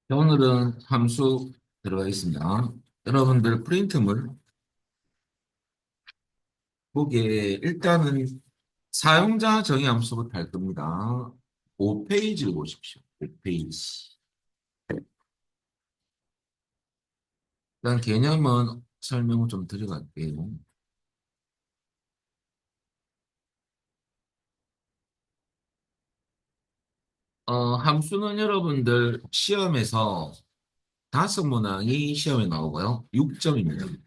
오늘은 함수 들어가 있습니다. 여러분들 프린트물 보기에 일단은 사용자 정의 함수부터 할 겁니다. 5페이지를 보십시오. 5페이지. 일단 개념은 설명을 좀 드려갈게요. 함수는 여러분들 시험에서 다섯 문항이 시험에 나오고요. 6점입니다.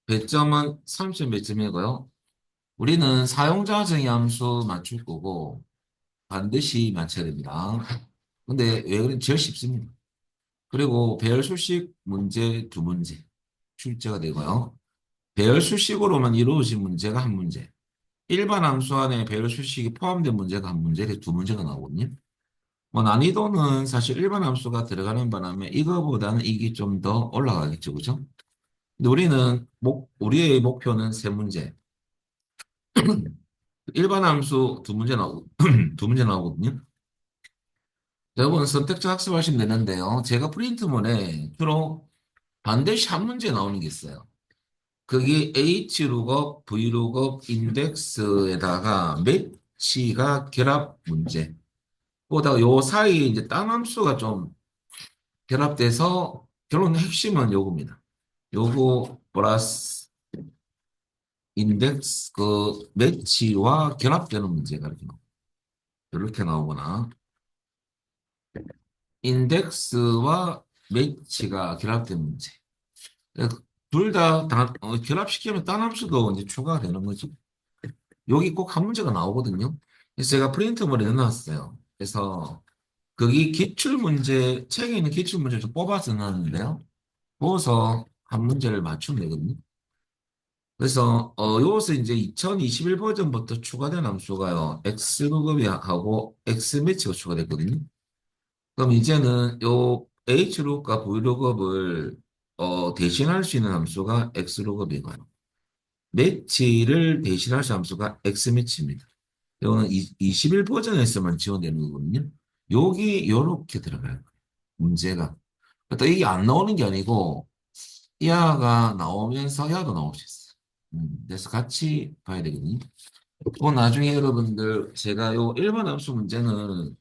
배점은 30 몇 점이고요. 우리는 사용자 정의 함수 맞출 거고 반드시 맞춰야 됩니다. 근데 왜 그런지 제일 쉽습니다. 그리고 배열 수식 문제 두 문제 출제가 되고요. 배열 수식으로만 이루어진 문제가 한 문제. 일반 함수 안에 배열 수식이 포함된 문제가 한 문제, 이렇게 두 문제가 나오거든요. 뭐 난이도는 사실 일반 함수가 들어가는 바람에 이거보다는 이게 좀 더 올라가겠죠, 그죠? 근데 우리의 목표는 세 문제. 일반 함수 두 문제 나오고, 두 문제 나오거든요. 여러분 선택적 학습하시면 되는데요. 제가 프린트문에 주로 반드시 한 문제 나오는 게 있어요. 그게 HLOOKUP, VLOOKUP, 인덱스에다가 매치가 결합 문제. 보다 요 사이에 이제 딴 함수가 좀 결합돼서 결론 핵심은 요겁니다. 요거 플러스 인덱스 그 매치와 결합되는 문제가 이렇게 나오거나 인덱스와 매치가 결합된 문제. 둘 다 결합시키면 딴 함수도 이제 추가가 되는 거죠. 여기 꼭 한 문제가 나오거든요. 그래서 제가 프린트물에 넣어놨어요. 그래서 거기 기출문제, 책에 있는 기출문제 좀 뽑아서 넣었는데요. 뽑아서 한 문제를 맞추면 되거든요. 그래서 여기서 이제 2021 버전부터 추가된 함수가요. X루급하고 X매치가 추가됐거든요. 그럼 이제는 요 H루급과 V루급을 대신할 수 있는 함수가 X루급이고요. 매치를 대신할 수 있는 함수가 X매치입니다. 이거는 21 버전에서만 지원되는 거거든요. 여기 요렇게 들어가요. 문제가. 또 이게 안 나오는 게 아니고 이하가 나오면서 야도 나올 수 있어요. 그래서 같이 봐야 되거든요. 또 나중에 여러분들 제가 요 일반 함수 문제는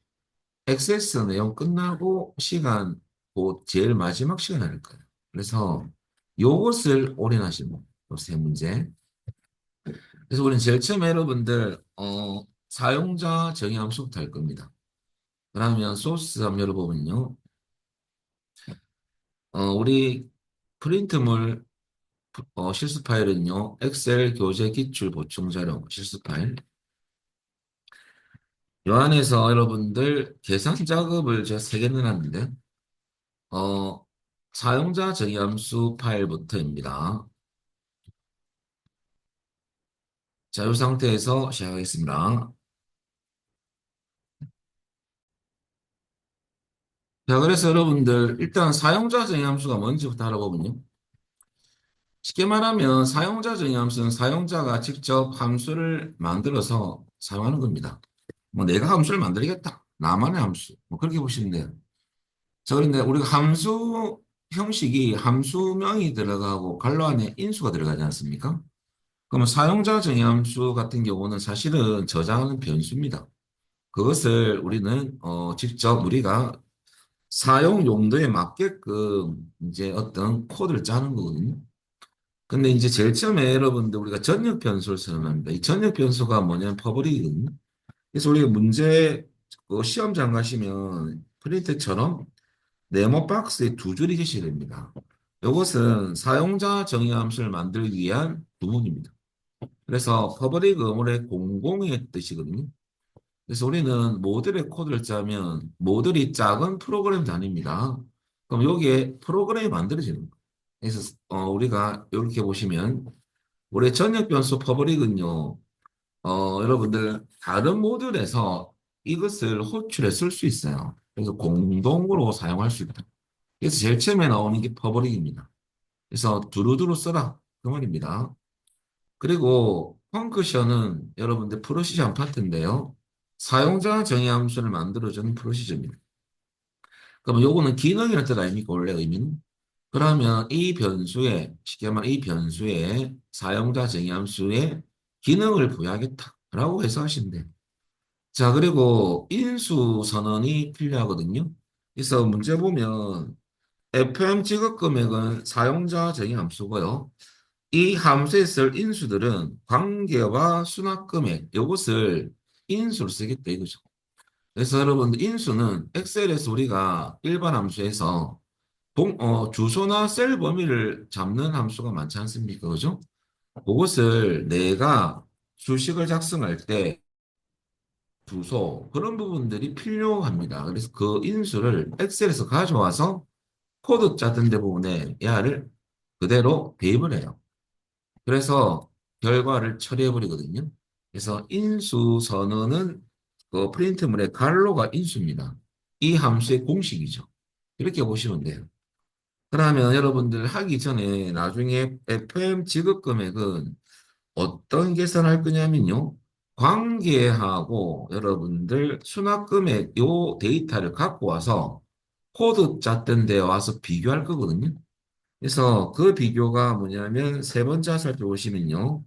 XS 내용 끝나고 시간 그 제일 마지막 시간에 할 거예요. 그래서 요것을 올인하시면 요세 문제. 그래서 우리는 제일 처음에 여러분들 사용자 정의 함수부터 할 겁니다. 그러면 소스 함유를 보면요. 우리 프린트물 실습 파일은요. 엑셀 교재 기출 보충 자료 실습 파일. 요 안에서 여러분들 계산 작업을 제가 세 개 넣어놨는데 어, 사용자 정의 함수 파일부터입니다. 자, 이 상태에서 시작하겠습니다. 자, 그래서 여러분들 일단 사용자 정의 함수가 뭔지부터 알아보면요. 쉽게 말하면 사용자 정의 함수는 사용자가 직접 함수를 만들어서 사용하는 겁니다. 뭐 내가 함수를 만들겠다. 나만의 함수. 뭐 그렇게 보시면 돼요. 자, 그런데 우리가 함수 형식이 함수명이 들어가고 괄호 안에 인수가 들어가지 않습니까? 그러면 사용자 정의 함수 같은 경우는 사실은 저장하는 변수입니다. 그것을 우리는 직접 우리가 사용 용도에 맞게끔 이제 어떤 코드를 짜는 거거든요. 근데 이제 제일 처음에 여러분들 우리가 전역 변수를 선언합니다. 이 전역 변수가 뭐냐면 퍼블릭이거든요. 그래서 우리가 문제 시험장 가시면 프린트처럼 네모 박스에 두 줄이 제시됩니다. 이것은 사용자 정의 함수를 만들기 위한 구문입니다. 그래서 퍼블릭 의무의 공공의 뜻이거든요. 그래서 우리는 모듈의 코드를 짜면 모듈이 작은 프로그램 단위입니다. 그럼 여기에 프로그램이 만들어지는 거예요. 그래서 우리가 이렇게 보시면 우리 전역 변수 퍼블릭은요. 여러분들 다른 모듈에서 이것을 호출해 쓸 수 있어요. 그래서 공동으로 사용할 수 있다. 그래서 제일 처음에 나오는 게 퍼블릭입니다. 그래서 두루두루 써라 그 말입니다. 그리고 펑크션은 여러분들 프로시저 한 파트인데요. 사용자 정의 함수를 만들어주는 프로시저입니다. 그러면 요거는 기능이라는 뜻 아닙니까? 원래 의미는? 그러면 이 변수에, 쉽게 말하면 이 변수에 사용자 정의함수에 기능을 부여하겠다라고 해석하시면 돼요. 자, 그리고 인수 선언이 필요하거든요. 그래서 문제 보면 FM 지급 금액은 사용자 정의 함수고요. 이 함수에 쓸 인수들은 관계와 수납 금액, 이것을 인수로 쓰겠다 이거죠. 그래서 여러분들 인수는 엑셀에서 우리가 일반 함수에서 주소나 셀 범위를 잡는 함수가 많지 않습니까? 그죠? 그것을 내가 수식을 작성할 때 주소 그런 부분들이 필요합니다. 그래서 그 인수를 엑셀에서 가져와서 코드 짜던 데 부분에 얘를 그대로 대입을 해요. 그래서 결과를 처리해 버리거든요. 그래서 인수 선언은 그 프린트물의 갈로가 인수입니다. 이 함수의 공식이죠. 이렇게 보시면 돼요. 그러면 여러분들 하기 전에 나중에 FM 지급 금액은 어떤 계산할 거냐면요. 관계하고 여러분들 수납 금액 요 데이터를 갖고 와서 코드 짰던 데 와서 비교할 거거든요. 그래서 그 비교가 뭐냐면 세 번째 살펴보시면요.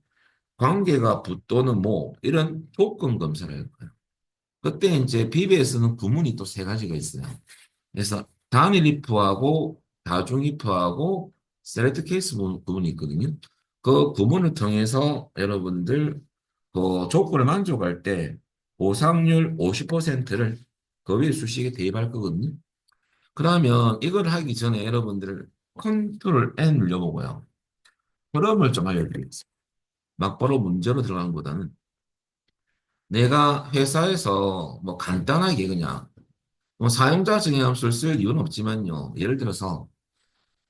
관계가 붙또는 뭐 이런 조건 검사를 할 거예요. 그때 이제 비비에서는 구문이 또 세 가지가 있어요. 그래서 단일 if하고 다중 if하고 셀렉트 케이스 구문이 있거든요. 그 구문을 통해서 여러분들 그 조건을 만족할 때 보상률 50%를 그 위에 수식에 대입할 거거든요. 그러면 이걸 하기 전에 여러분들 컨트롤 N 눌러보고요. 흐름을 좀 알려드리겠습니다. 막바로 문제로 들어가는 것보다는 내가 회사에서 뭐 간단하게 그냥 뭐 사용자 증명함수를 쓸 이유는 없지만요. 예를 들어서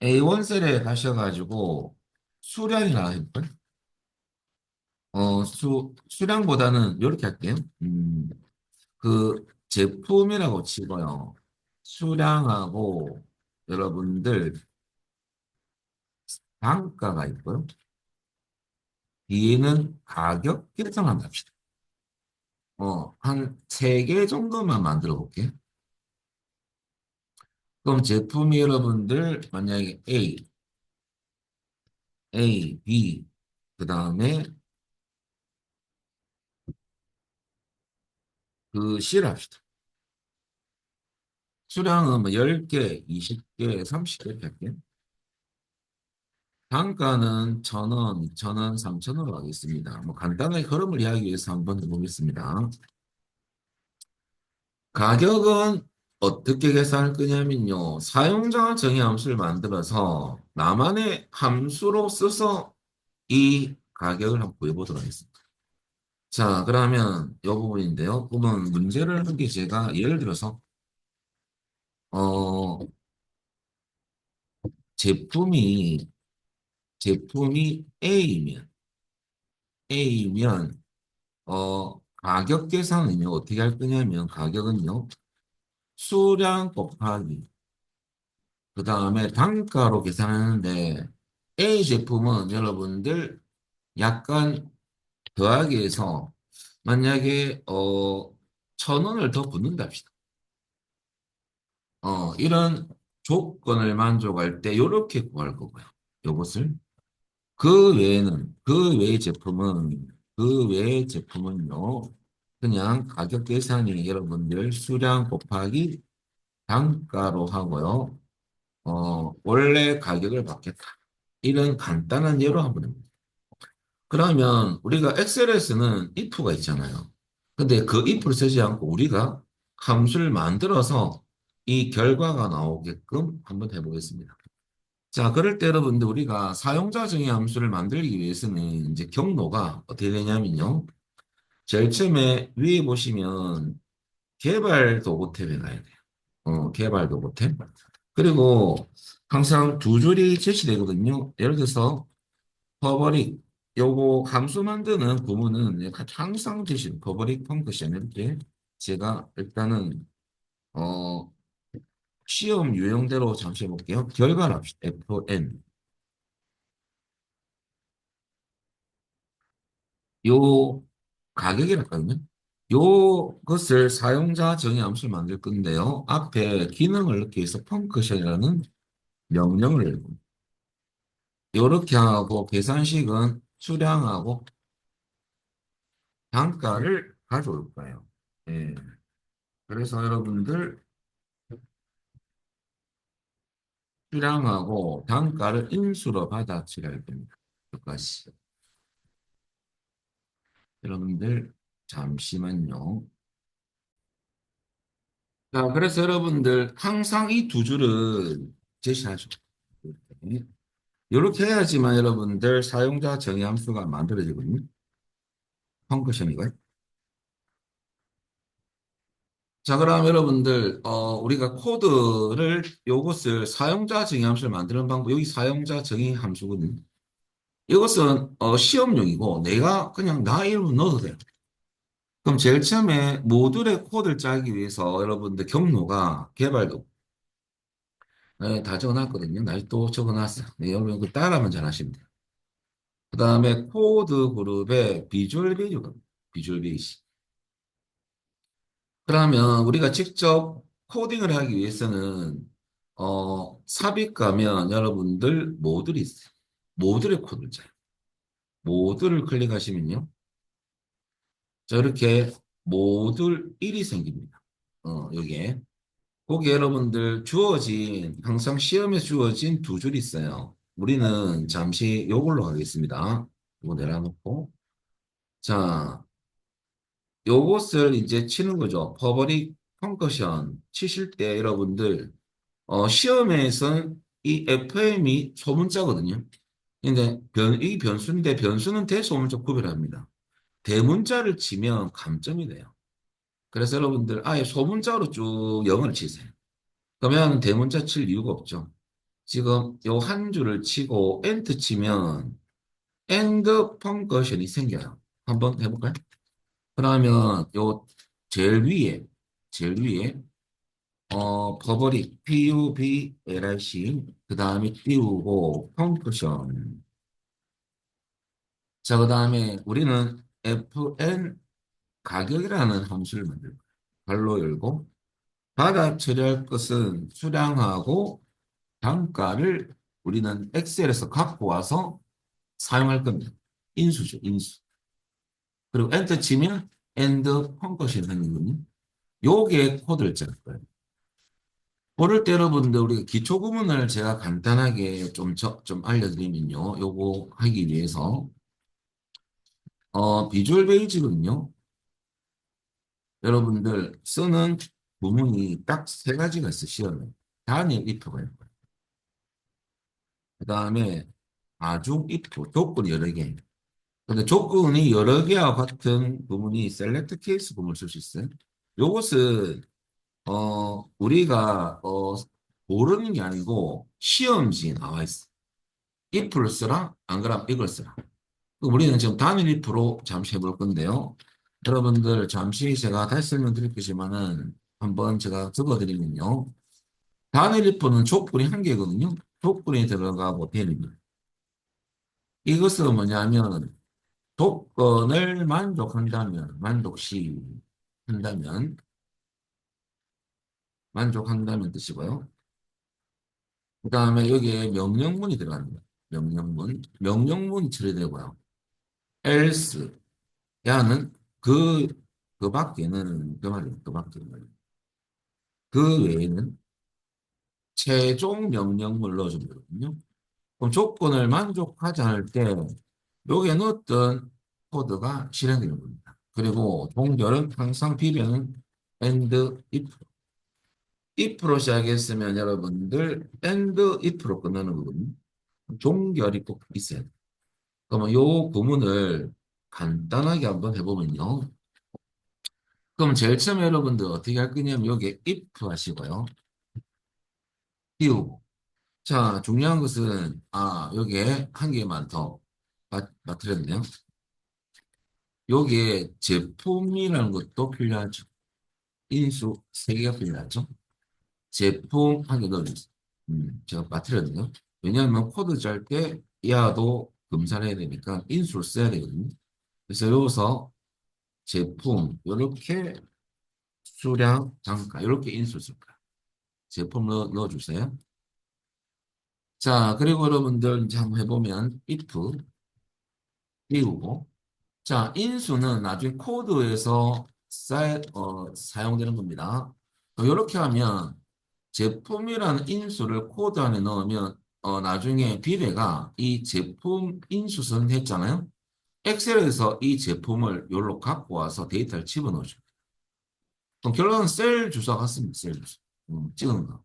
A1 셀에 가셔가지고 수량이라 할걸? 수량보다는 이렇게 할게요. 그 제품이라고 치고요. 수량하고 여러분들 단가가 있고요. 뒤에는 가격 계산을 합시다. 한 세 개 정도만 만들어 볼게요. 그럼 제품이 여러분들 만약에 B, 그 다음에 그 C를 합시다. 수량은 뭐 10개, 20개, 30개 이렇게 할게요. 단가는 1,000원, 2,000원, 3,000원으로 하겠습니다. 뭐 간단하게 흐름을 이해하기 위해서 한번 해보겠습니다. 가격은 어떻게 계산할 거냐면요. 사용자 정의 함수를 만들어서 나만의 함수로 써서 이 가격을 한번 구해보도록 하겠습니다. 자, 그러면 이 부분인데요. 그러면 문제를 한 게 제가 예를 들어서 어, 제품이 제품이 A면 가격 계산은요 어떻게 할 거냐면 가격은요 수량 곱하기 그 다음에 단가로 계산하는데 A 제품은 여러분들 약간 더하기 해서 만약에 1,000원을 더 붙는다 합시다. 이런 조건을 만족할 때 이렇게 구할 거고요. 요것을 그 외의 제품은 그 외의 제품은요. 그냥 가격 계산이 여러분들 수량 곱하기 단가로 하고요. 원래 가격을 받겠다. 이런 간단한 예로 한번 해봅니다. 그러면 우리가 엑셀에서는 if가 있잖아요. 근데 그 if를 쓰지 않고 우리가 함수를 만들어서 이 결과가 나오게끔 한번 해보겠습니다. 자, 그럴 때 여러분들 우리가 사용자 정의 함수를 만들기 위해서는 이제 경로가 어떻게 되냐면요. 제일 처음에 위에 보시면 개발 도구 탭에 가야 돼요. 개발 도구 탭. 그리고 항상 두 줄이 제시되거든요. 예를 들어서 퍼블릭 요거 함수 만드는 구문은 항상 제시 퍼블릭 펑크션 이렇게 제가 일단은 어 시험 유형대로 잠시 해볼게요. 결과를 합시다. FN 요 가격이랄까요? 요것을 사용자 정의 함수를 만들 건데요. 앞에 기능을 넣기 위해서 펑크션이라는 명령을 이렇게 하고 계산식은 수량하고 단가를 가져올 거예요. 예. 그래서 여러분들 수량하고 단가를 인수로 받아치려야 됩니다. 여기까지. 여러분들 잠시만요. 자, 그래서 여러분들 항상 이 두 줄을 제시하죠. 이렇게. 이렇게 해야지만 여러분들 사용자 정의 함수가 만들어지거든요. 펑크션이고요. 자, 그럼 여러분들, 우리가 코드를, 요것을 사용자 정의 함수를 만드는 방법, 여기 사용자 정의 함수거든요. 이것은, 시험용이고, 내가 그냥 나 이름 넣어도 돼요. 그럼 제일 처음에 모듈의 코드를 짜기 위해서 여러분들 경로가 개발도, 네, 다 적어놨거든요. 날 또 적어놨어요. 네, 여러분 그 따라만 잘 하시면 돼요. 그 다음에 코드 그룹에 비주얼 베이직가 비주얼 베이직. 그러면 우리가 직접 코딩을 하기 위해서는 삽입 가면 여러분들 모듈이 있어요. 모듈의 코드를 짜요. 모듈을 클릭하시면요. 저렇게 모듈 1이 생깁니다. 여기에. 거기 여러분들 주어진 항상 시험에 주어진 두 줄 있어요. 우리는 잠시 요걸로 가겠습니다. 이거 내려놓고. 자, 요것을 이제 치는 거죠. 퍼블릭 펑커션 치실 때 여러분들 시험에선 이 FM이 소문자거든요. 근데 이 변수인데 변수는 대소문자 구별합니다. 대문자를 치면 감점이 돼요. 그래서 여러분들 아예 소문자로 쭉 영어를 치세요. 그러면 대문자 칠 이유가 없죠. 지금 요 한 줄을 치고 엔트 치면 엔드 펑커션이 생겨요. 한번 해볼까요? 그러면 요 제일 위에 버버릭, PUBLIC, 그 다음에 띄우고, 펑크션. 자, 그 다음에 우리는 FN 가격이라는 함수를 만들 거예요. 발로 열고, 받아 처리할 것은 수량하고 단가를 우리는 엑셀에서 갖고 와서 사용할 겁니다. 인수죠, 인수. 그리고 엔터 치면 엔드 펑크션 생기거든요. 요게 코드를 짤 거예요. 그럴 때 여러분들 우리 기초 구문을 제가 간단하게 좀 알려드리면요. 요거 하기 위해서 비주얼 베이직은요. 여러분들 쓰는 구문이 딱 세 가지가 있어요. 시험에. 단일 if가 있고요. 그 다음에 아중 if, 조건이 여러 개. 근데 조건이 여러 개와 같은 구문이 셀렉트 케이스 구문을 쓸 수 있어요. 요것은 우리가 모르는 게 아니고 시험지에 나와 있어. if를 쓰라, 안 그러면 이걸 쓰라. 우리는 지금 단일 if로 잠시 해볼 건데요. 여러분들 잠시 제가 다시 설명드릴 거지만은 한번 제가 적어드리면요. 단일 if는 조건이 한 개거든요. 조건이 들어가고 대립니다. 이것은 뭐냐면 조건을 만족한다면, 한다면, 만족한다면 뜻이고요. 그 다음에 여기에 명령문이 들어갑니다. 명령문이 처리되고요. else, 야는 그, 그 밖에는, 그 말이에요. 그 밖에는. 그 외에는 최종 명령문을 넣어주면 되거든요. 그럼 조건을 만족하지 않을 때, 여기에 넣었던 코드가 실행되는 겁니다. 그리고 동결은 항상 비변은 and if. if로 시작했으면 여러분들 and if로 끝나는 거거든요. 종결이 꼭 있어야 돼요. 그러면 요 구문을 간단하게 한번 해보면요. 그럼 제일 처음에 여러분들 어떻게 할 거냐면 여기에 if 하시고요. 띄우고. 자, 중요한 것은 여기에 한 개만 더 맞추렸네요. 여기에 제품이라는 것도 필요하죠. 인수 세 개가 필요하죠. 제품 한 개 넣어주세요. 제가 맞추렸네요. 왜냐하면 코드 짤 때 야도 검사를 해야 되니까 인수를 써야 되거든요. 그래서 여기서 제품, 이렇게 수량, 단가, 이렇게 인수 쓸 거야. 제품 넣어주세요. 자, 그리고 여러분들 이제 한번 해보면 if 띄우고 자, 인수는 나중에 코드에서 사용되는 겁니다. 이렇게 하면 제품이라는 인수를 코드 안에 넣으면 나중에 비례가 이 제품 인수선 했잖아요. 엑셀에서 이 제품을 여기로 갖고 와서 데이터를 집어넣어줘. 그럼 결론은 셀 주소 같습니다. 셀 주소. 찍은 거.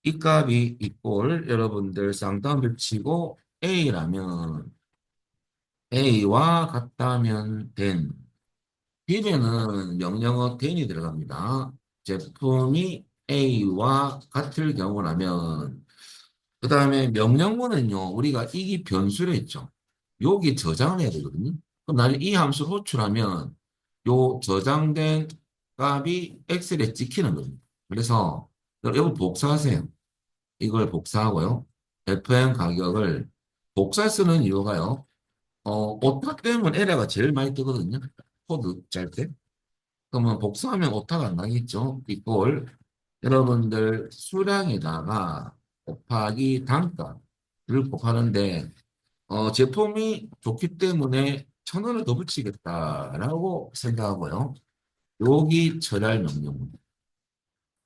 이 값이 이꼴 여러분들 쌍따옴을 치고 A라면 A와 같다면 된 비례는 명령어 then이 들어갑니다. 제품이 A와 같을 경우라면 그 다음에 명령문은요 우리가 이게 변수를 했죠. 여기 저장을 해야 되거든요. 그럼 나중에 이 함수를 호출하면 요 저장된 값이 엑셀에 찍히는 겁니다. 그래서 이거 복사하세요. 이걸 복사하고요. FM 가격을 복사 쓰는 이유가요. 오타 때문에 에러가 제일 많이 뜨거든요. 코드 짤 때. 그러면 복사하면 오타가 안 나겠죠. 이걸 여러분들 수량에다가 곱하기 단가를 곱하는데 제품이 좋기 때문에 1,000원을 더 붙이겠다라고 생각하고요. 여기 처리할 명령.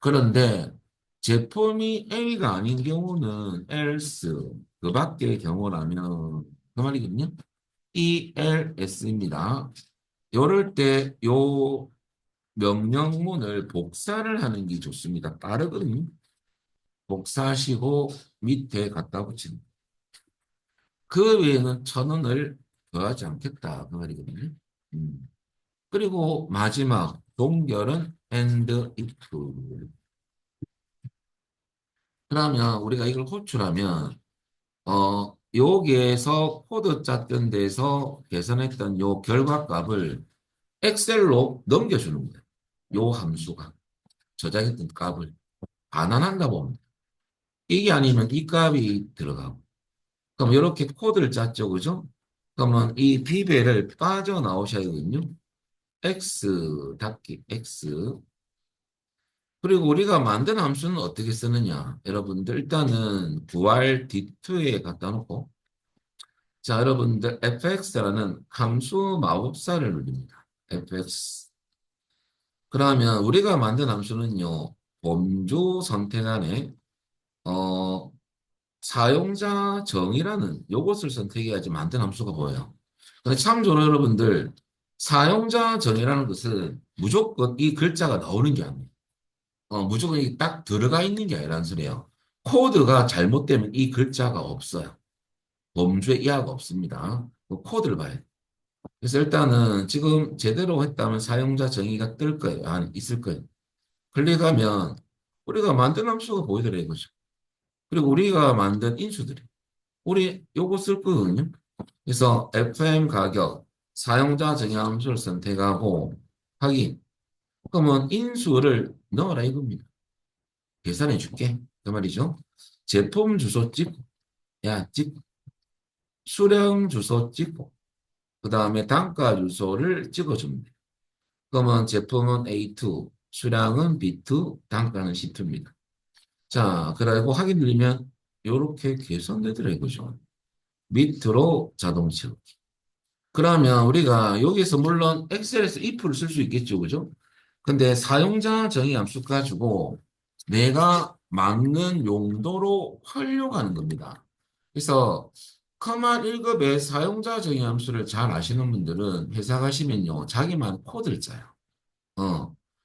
그런데 제품이 A가 아닌 경우는 else 그 밖의 경우라면 그 말이거든요. ELS입니다. 이럴 때 요 명령문을 복사를 하는 게 좋습니다. 빠르거든요. 복사하시고 밑에 갖다 붙이는. 그 외에는 1,000원을 더하지 않겠다. 그 말이거든요. 음. 그리고 마지막 동결은 and if. 그러면 우리가 이걸 호출하면 여기에서 코드 짰던 데서 계산했던 요 결과값을 엑셀로 넘겨주는 거예요. 요 함수가 저장했던 값을 반환한다 봅니다. 이게 아니면 이 값이 들어가고. 그럼 이렇게 코드를 짰죠, 그죠? 그러면 이 비배를 빠져나오셔야거든요. x 닫기 x. 그리고 우리가 만든 함수는 어떻게 쓰느냐? 여러분들 일단은 구할 D2에 갖다 놓고 자, 여러분들 fx라는 함수 마법사를 누립니다. fx. 그러면 우리가 만든 함수는요. 범주 선택 안에 어, 사용자 정의라는 요것을 선택해야지 만든 함수가 보여요. 근데 참고로 여러분들 사용자 정의라는 것은 무조건 이 글자가 나오는 게 아니에요. 무조건 이게 딱 들어가 있는 게 아니라는 소리예요. 코드가 잘못되면 이 글자가 없어요. 범주에 이하가 없습니다. 그 코드를 봐야 돼요. 그래서 일단은 지금 제대로 했다면 사용자 정의가 뜰 거예요. 아니, 있을 거예요. 클릭하면 우리가 만든 함수가 보이더래요. 이거죠. 그리고 우리가 만든 인수들이. 우리 요거 쓸 거거든요. 그래서 FM 가격, 사용자 정의 함수를 선택하고 확인. 그러면 인수를 넣어라 이겁니다. 계산해 줄게. 그 말이죠. 제품 주소 찍고, 야, 수량 주소 찍고, 그 다음에 단가 주소를 찍어주면 돼. 그러면 제품은 A2, 수량은 B2, 단가는 C2입니다. 자, 그리고 확인 누르면 이렇게 계산되더라 이거죠. 밑으로 자동 채우기. 그러면 우리가 여기서 물론 엑셀에서 if를 쓸 수 있겠죠, 그죠? 근데 사용자 정의 함수 가지고 내가 맞는 용도로 활용하는 겁니다. 그래서 커만 1급의 사용자 정의 함수를 잘 아시는 분들은 회사 가시면요, 자기만 코드를 짜요.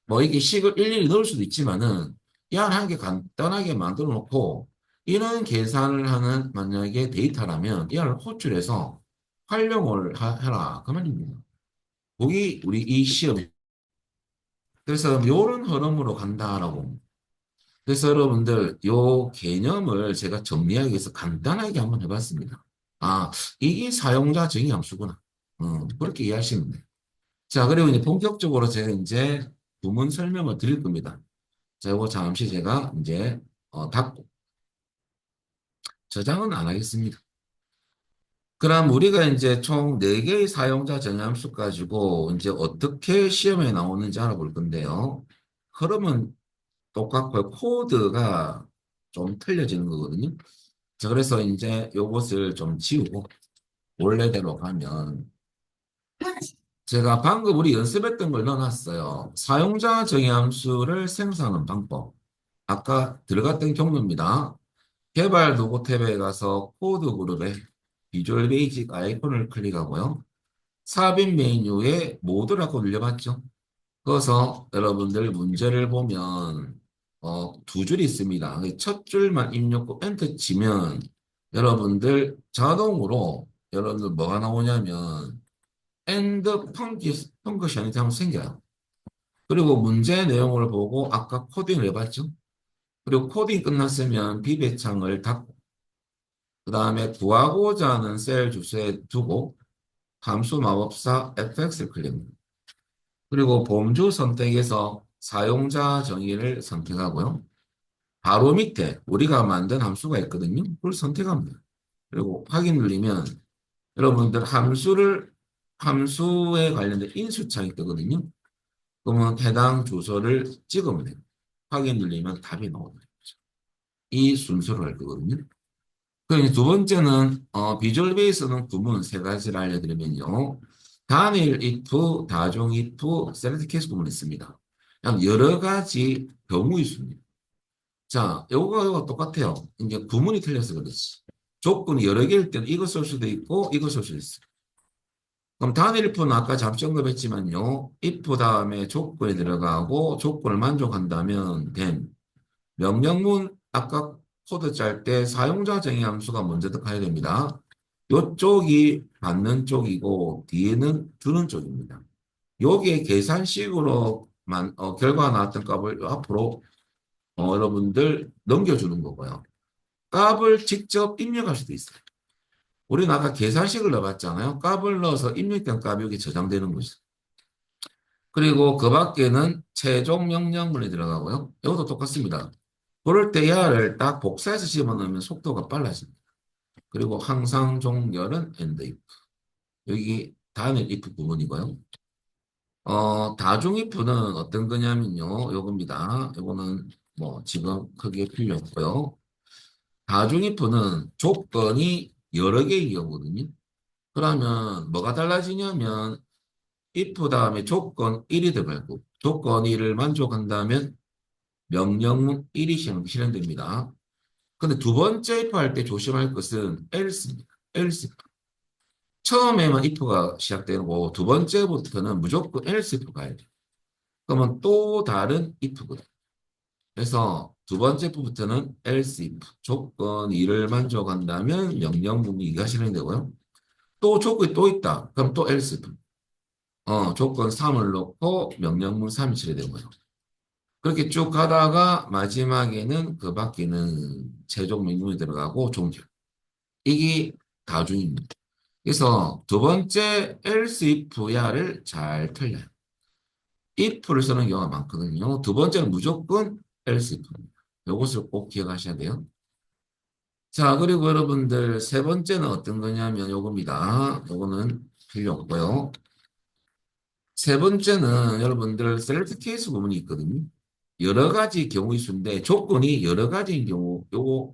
뭐 이게 식을 일일이 넣을 수도 있지만은 이 한 한 개 간단하게 만들어 놓고 이런 계산을 하는 만약에 데이터라면 이를 호출해서 활용을 해라 그 말입니다. 거기 우리 이 시험 그래서 이런 흐름으로 간다라고. 그래서 여러분들 요 개념을 제가 정리하기 위해서 간단하게 한번 해봤습니다. 아, 이게 사용자 정의 함수구나. 그렇게 이해하시면 돼요. 자, 그리고 이제 본격적으로 제가 이제 부문 설명을 드릴 겁니다. 자, 이거 잠시 제가 이제 닫고 저장은 안 하겠습니다. 그럼 우리가 이제 총 4개의 사용자 정의함수 가지고 이제 어떻게 시험에 나오는지 알아볼 건데요. 흐름은 똑같고 코드가 좀 틀려지는 거거든요. 자, 그래서 이제 요것을 좀 지우고 원래대로 가면 제가 방금 우리 연습했던 걸 넣어놨어요. 사용자 정의함수를 생성하는 방법. 아까 들어갔던 경로입니다. 개발 도구 탭에 가서 코드 그룹에 비주얼 베이직 아이콘을 클릭하고요. 삽입 메뉴에 모드라고 눌려봤죠. 그래서 여러분들 문제를 보면 두 줄이 있습니다. 첫 줄만 입력고 엔터 치면 여러분들 자동으로 여러분들 뭐가 나오냐면 엔드 펑크션이 한번 생겨요. 그리고 문제 내용을 보고 아까 코딩을 해봤죠. 그리고 코딩 끝났으면 비배창을 닫고 그 다음에 구하고자 하는 셀 주소에 두고 함수 마법사 fx를 클릭합니다. 그리고 범주 선택에서 사용자 정의를 선택하고요. 바로 밑에 우리가 만든 함수가 있거든요. 그걸 선택합니다. 그리고 확인 누르면 여러분들 함수에 관련된 인수창이 뜨거든요. 그러면 해당 주소를 찍으면 돼요. 확인 누르면 답이 나오는 거죠. 이 순서로 할 거거든요. 그리고 두 번째는 비주얼 베이스는 구문 세 가지를 알려드리면요. 단일 if, 다중 if, 셀렉트 케이스 구문이 있습니다. 그냥 여러 가지 경우의 수입니다. 자, 요거 똑같아요. 이제 구문이 틀려서 그렇지. 조건이 여러 개일 때는 이거 쓸 수도 있고 이거 쓸 수도 있어요. 그럼 단일 if는 아까 잠시 언급했지만요. if 다음에 조건이 들어가고 조건을 만족한다면 된 명령문 아까 코드 짤 때 사용자 정의 함수가 먼저 들어가야 됩니다. 이쪽이 받는 쪽이고 뒤에는 주는 쪽입니다. 여기에 계산식으로만 결과가 나왔던 값을 앞으로 여러분들 넘겨주는 거고요. 값을 직접 입력할 수도 있어요. 우리는 아까 계산식을 넣어봤잖아요. 값을 넣어서 입력된 값이 여기 저장되는 거죠. 그리고 그 밖에는 최종 명령문이 들어가고요. 이것도 똑같습니다. 그럴 때 얘를 딱 복사해서 집어넣으면 속도가 빨라집니다. 그리고 항상 종결은 end if. 여기 단일 if 부분이고요. 다중 if는 어떤 거냐면요. 요겁니다. 요거는 뭐 지금 크게 필요 없고요. 다중 if는 조건이 여러 개의 경우거든요. 그러면 뭐가 달라지냐면 if 다음에 조건 1이 들어가고 조건 1을 만족한다면 명령문 1이 실행됩니다. 근데 두 번째 if 할 때 조심할 것은 else입니다. else. 처음에만 if가 시작되고 두 번째부터는 무조건 else if 가야 돼요. 그러면 또 다른 if거든요. 그래서 두 번째 부부터는 else if. 조건 2를 만족한다면 명령문 2가 실행되고요. 또 조건이 또 있다. 그럼 또 else if. 조건 3을 넣고 명령문 3이 실행되고요. 그렇게 쭉 가다가 마지막에는 그 밖에는 최종 명령문이 들어가고 종결. 이게 다중입니다. 그래서 두 번째 else if야를 잘 틀려요. if를 쓰는 경우가 많거든요. 두 번째는 무조건 else if입니다. 이것을 꼭 기억하셔야 돼요. 자, 그리고 여러분들 세 번째는 어떤 거냐면 요겁니다. 요거는 필요 없고요. 세 번째는 여러분들 셀렉트 케이스 구문이 있거든요. 여러 가지 경우의 수인데 조건이 여러 가지인 경우 요거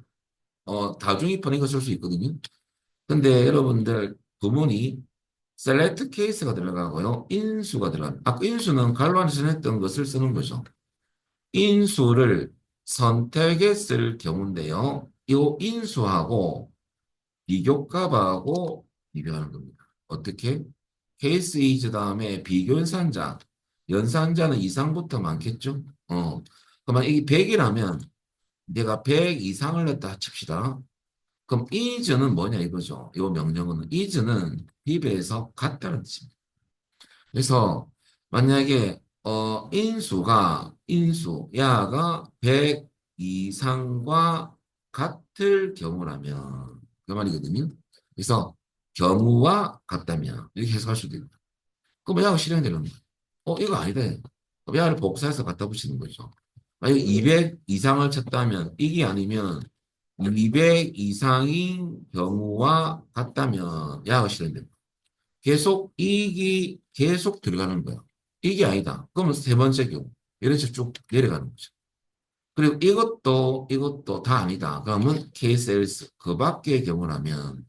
다중 if는 이거 쓸 수 있거든요. 근데 여러분들 구문이 셀렉트 케이스가 들어가고요. 인수가 들어갑니다. 아까 인수는 갈로 안에서 했던 것을 쓰는 거죠. 인수를 선택했을 경우인데요. 이 인수하고 비교값하고 비교하는 겁니다. 어떻게? 케이스 이즈 다음에 비교 연산자. 연산자는 이상부터 많겠죠? 그러면 이게 100이라면 내가 100 이상을 냈다 칩시다. 그럼 is는 뭐냐 이거죠. 이 명령어는 is는 b배에서 같다는 뜻입니다. 그래서 만약에 야가 100 이상과 같을 경우라면 그 말이거든요. 그래서 경우와 같다면 이렇게 해석할 수도 있다. 그럼 야가 실행되는 거예요. 이거 아니다. 그럼 야를 복사해서 갖다 붙이는 거죠. 만약에 200 이상을 쳤다면 이게 아니면 200 이상인 경우와 같다면 야가 실현된다. 계속 이익이 계속 들어가는 거야. 이게 아니다. 그러면 세 번째 경우. 이런 식으로 쭉 내려가는 거죠. 그리고 이것도 다 아니다. 그러면 K-셀스 그 밖의 경우라면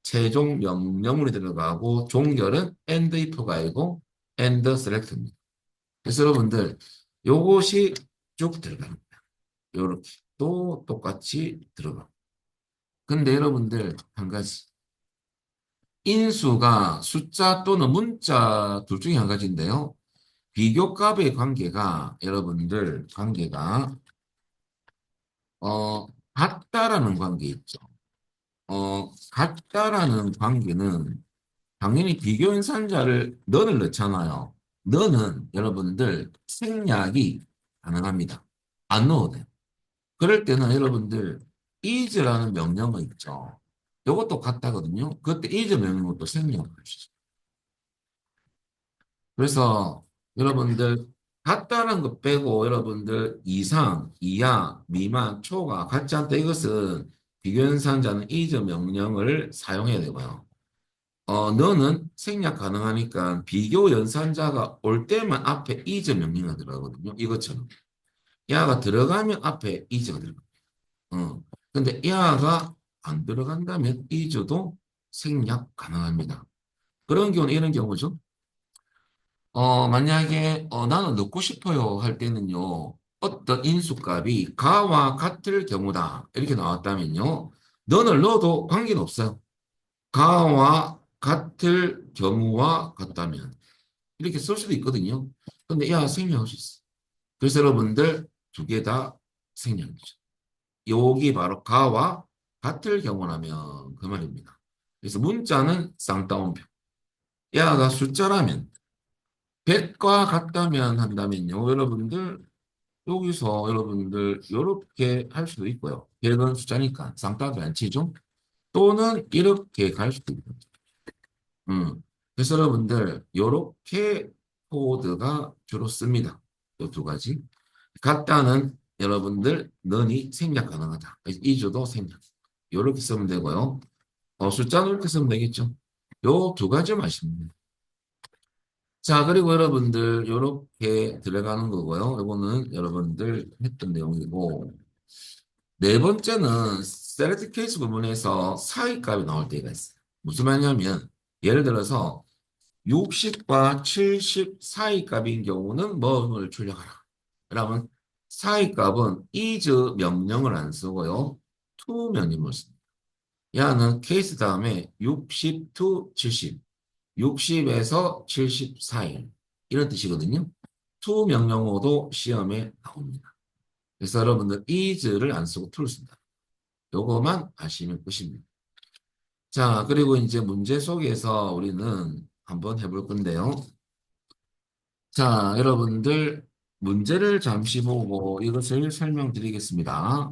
최종 명령문이 들어가고 종결은 and if가 아니고 and select입니다. 그래서 여러분들 요것이 쭉 들어가는 거야. 요렇게 또 똑같이 들어가. 근데 여러분들 한 가지 인수가 숫자 또는 문자 둘 중에 한 가지인데요. 비교값의 관계가 여러분들 관계가 같다라는 관계 있죠. 같다라는 관계는 당연히 비교 연산자를 넌을 넣잖아요. 넌은 여러분들 생략이 가능합니다. 안 넣어도 돼요. 그럴 때는 여러분들 is라는 명령어 있죠. 이것도 같다거든요. 그때 is 명령어도 생략을 하시죠. 그래서 여러분들 같다는 것 빼고 여러분들 이상, 이하, 미만, 초가 같지 않다. 이것은 비교연산자는 is 명령을 사용해야 되고요. 너는 생략 가능하니까 비교 연산자가 올 때만 앞에 is 명령이 들어가거든요. 이것처럼. 야가 들어가면 앞에 is가 들어가요. 근데 야가 안 들어간다면 is도 생략 가능합니다. 그런 경우는 이런 경우죠. 만약에 나는 넣고 싶어요 할 때는요. 어떤 인수값이 가와 같을 경우다. 이렇게 나왔다면요. 너를 넣어도 관계는 없어요. 가와 같을 경우와 같다면 이렇게 쓸 수도 있거든요. 근데 야 생략할 수 있어. 그래서 여러분들 두 개 다 생략이죠. 여기 바로 가와 같을 경우라면 그 말입니다. 그래서 문자는 쌍따옴표. 야가 숫자라면 100과 같다면 한다면요. 여러분들 여기서 여러분들 이렇게 할 수도 있고요. 100은 숫자니까 쌍따옴표 안 치죠. 또는 이렇게 갈 수도 있고. 그래서 여러분들 이렇게 코드가 주로 씁니다. 이 두 가지. 같다는 여러분들 넌이 생략 가능하다. 이주도 생략. 이렇게 쓰면 되고요. 숫자는 이렇게 쓰면 되겠죠. 요 두 가지만 아시면 돼요. 자, 그리고 여러분들 이렇게 들어가는 거고요. 이거는 여러분들 했던 내용이고 네 번째는 셀렉트 케이스 부분에서 사이값이 나올 때가 있어요. 무슨 말이냐면 예를 들어서 60과 70 사이 값인 경우는 뭐를 출력하라. 그러면 사이 값은 is 명령을 안 쓰고요. to 명령을 씁니다. 야는 케이스 다음에 60 to 70, 60에서 70 사이 이런 뜻이거든요. to 명령어도 시험에 나옵니다. 그래서 여러분들 is를 안 쓰고 to를 씁니다. 요거만 아시면 끝입니다. 자, 그리고 이제 문제 속에서 우리는 한번 해볼 건데요. 자, 여러분들 문제를 잠시 보고 이것을 설명드리겠습니다.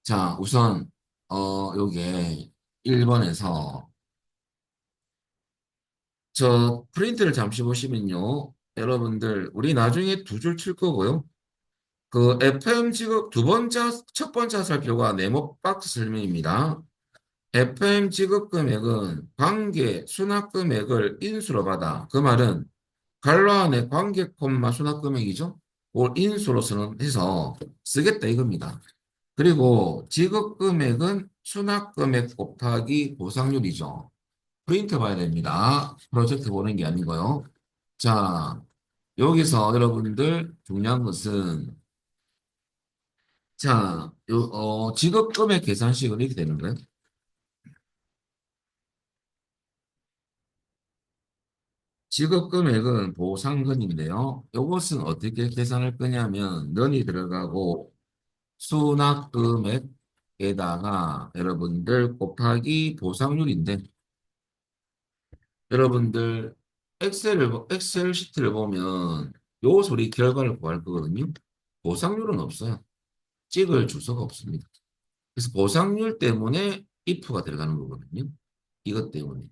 자, 우선 요게 1번에서 저 프린트를 잠시 보시면요. 여러분들 우리 나중에 두 줄 칠 거고요. 그 FM 지급 두 번째 첫 번째 살펴가 네모 박스 설명입니다. FM 지급 금액은 관계 수납 금액을 인수로 받아. 그 말은 갈로 안에 관계 콤마 수납 금액이죠. 그걸 인수로서는 해서 쓰겠다 이겁니다. 그리고 지급 금액은 수납 금액 곱하기 보상률이죠. 프린트 봐야 됩니다. 프로젝트 보는 게 아니고요. 자, 여기서 여러분들 중요한 것은 자, 지급 금액 계산식은 이렇게 되는 거예요. 지급 금액은 보상금인데요. 이것은 어떻게 계산할 거냐면 넌이 들어가고 수납 금액에다가 여러분들 곱하기 보상률인데 여러분들 엑셀 시트를 보면 요 소리 결과를 구할 거거든요. 보상률은 없어요. 찍을 주소가 없습니다. 그래서 보상률 때문에 if가 들어가는 거거든요. 이것 때문에.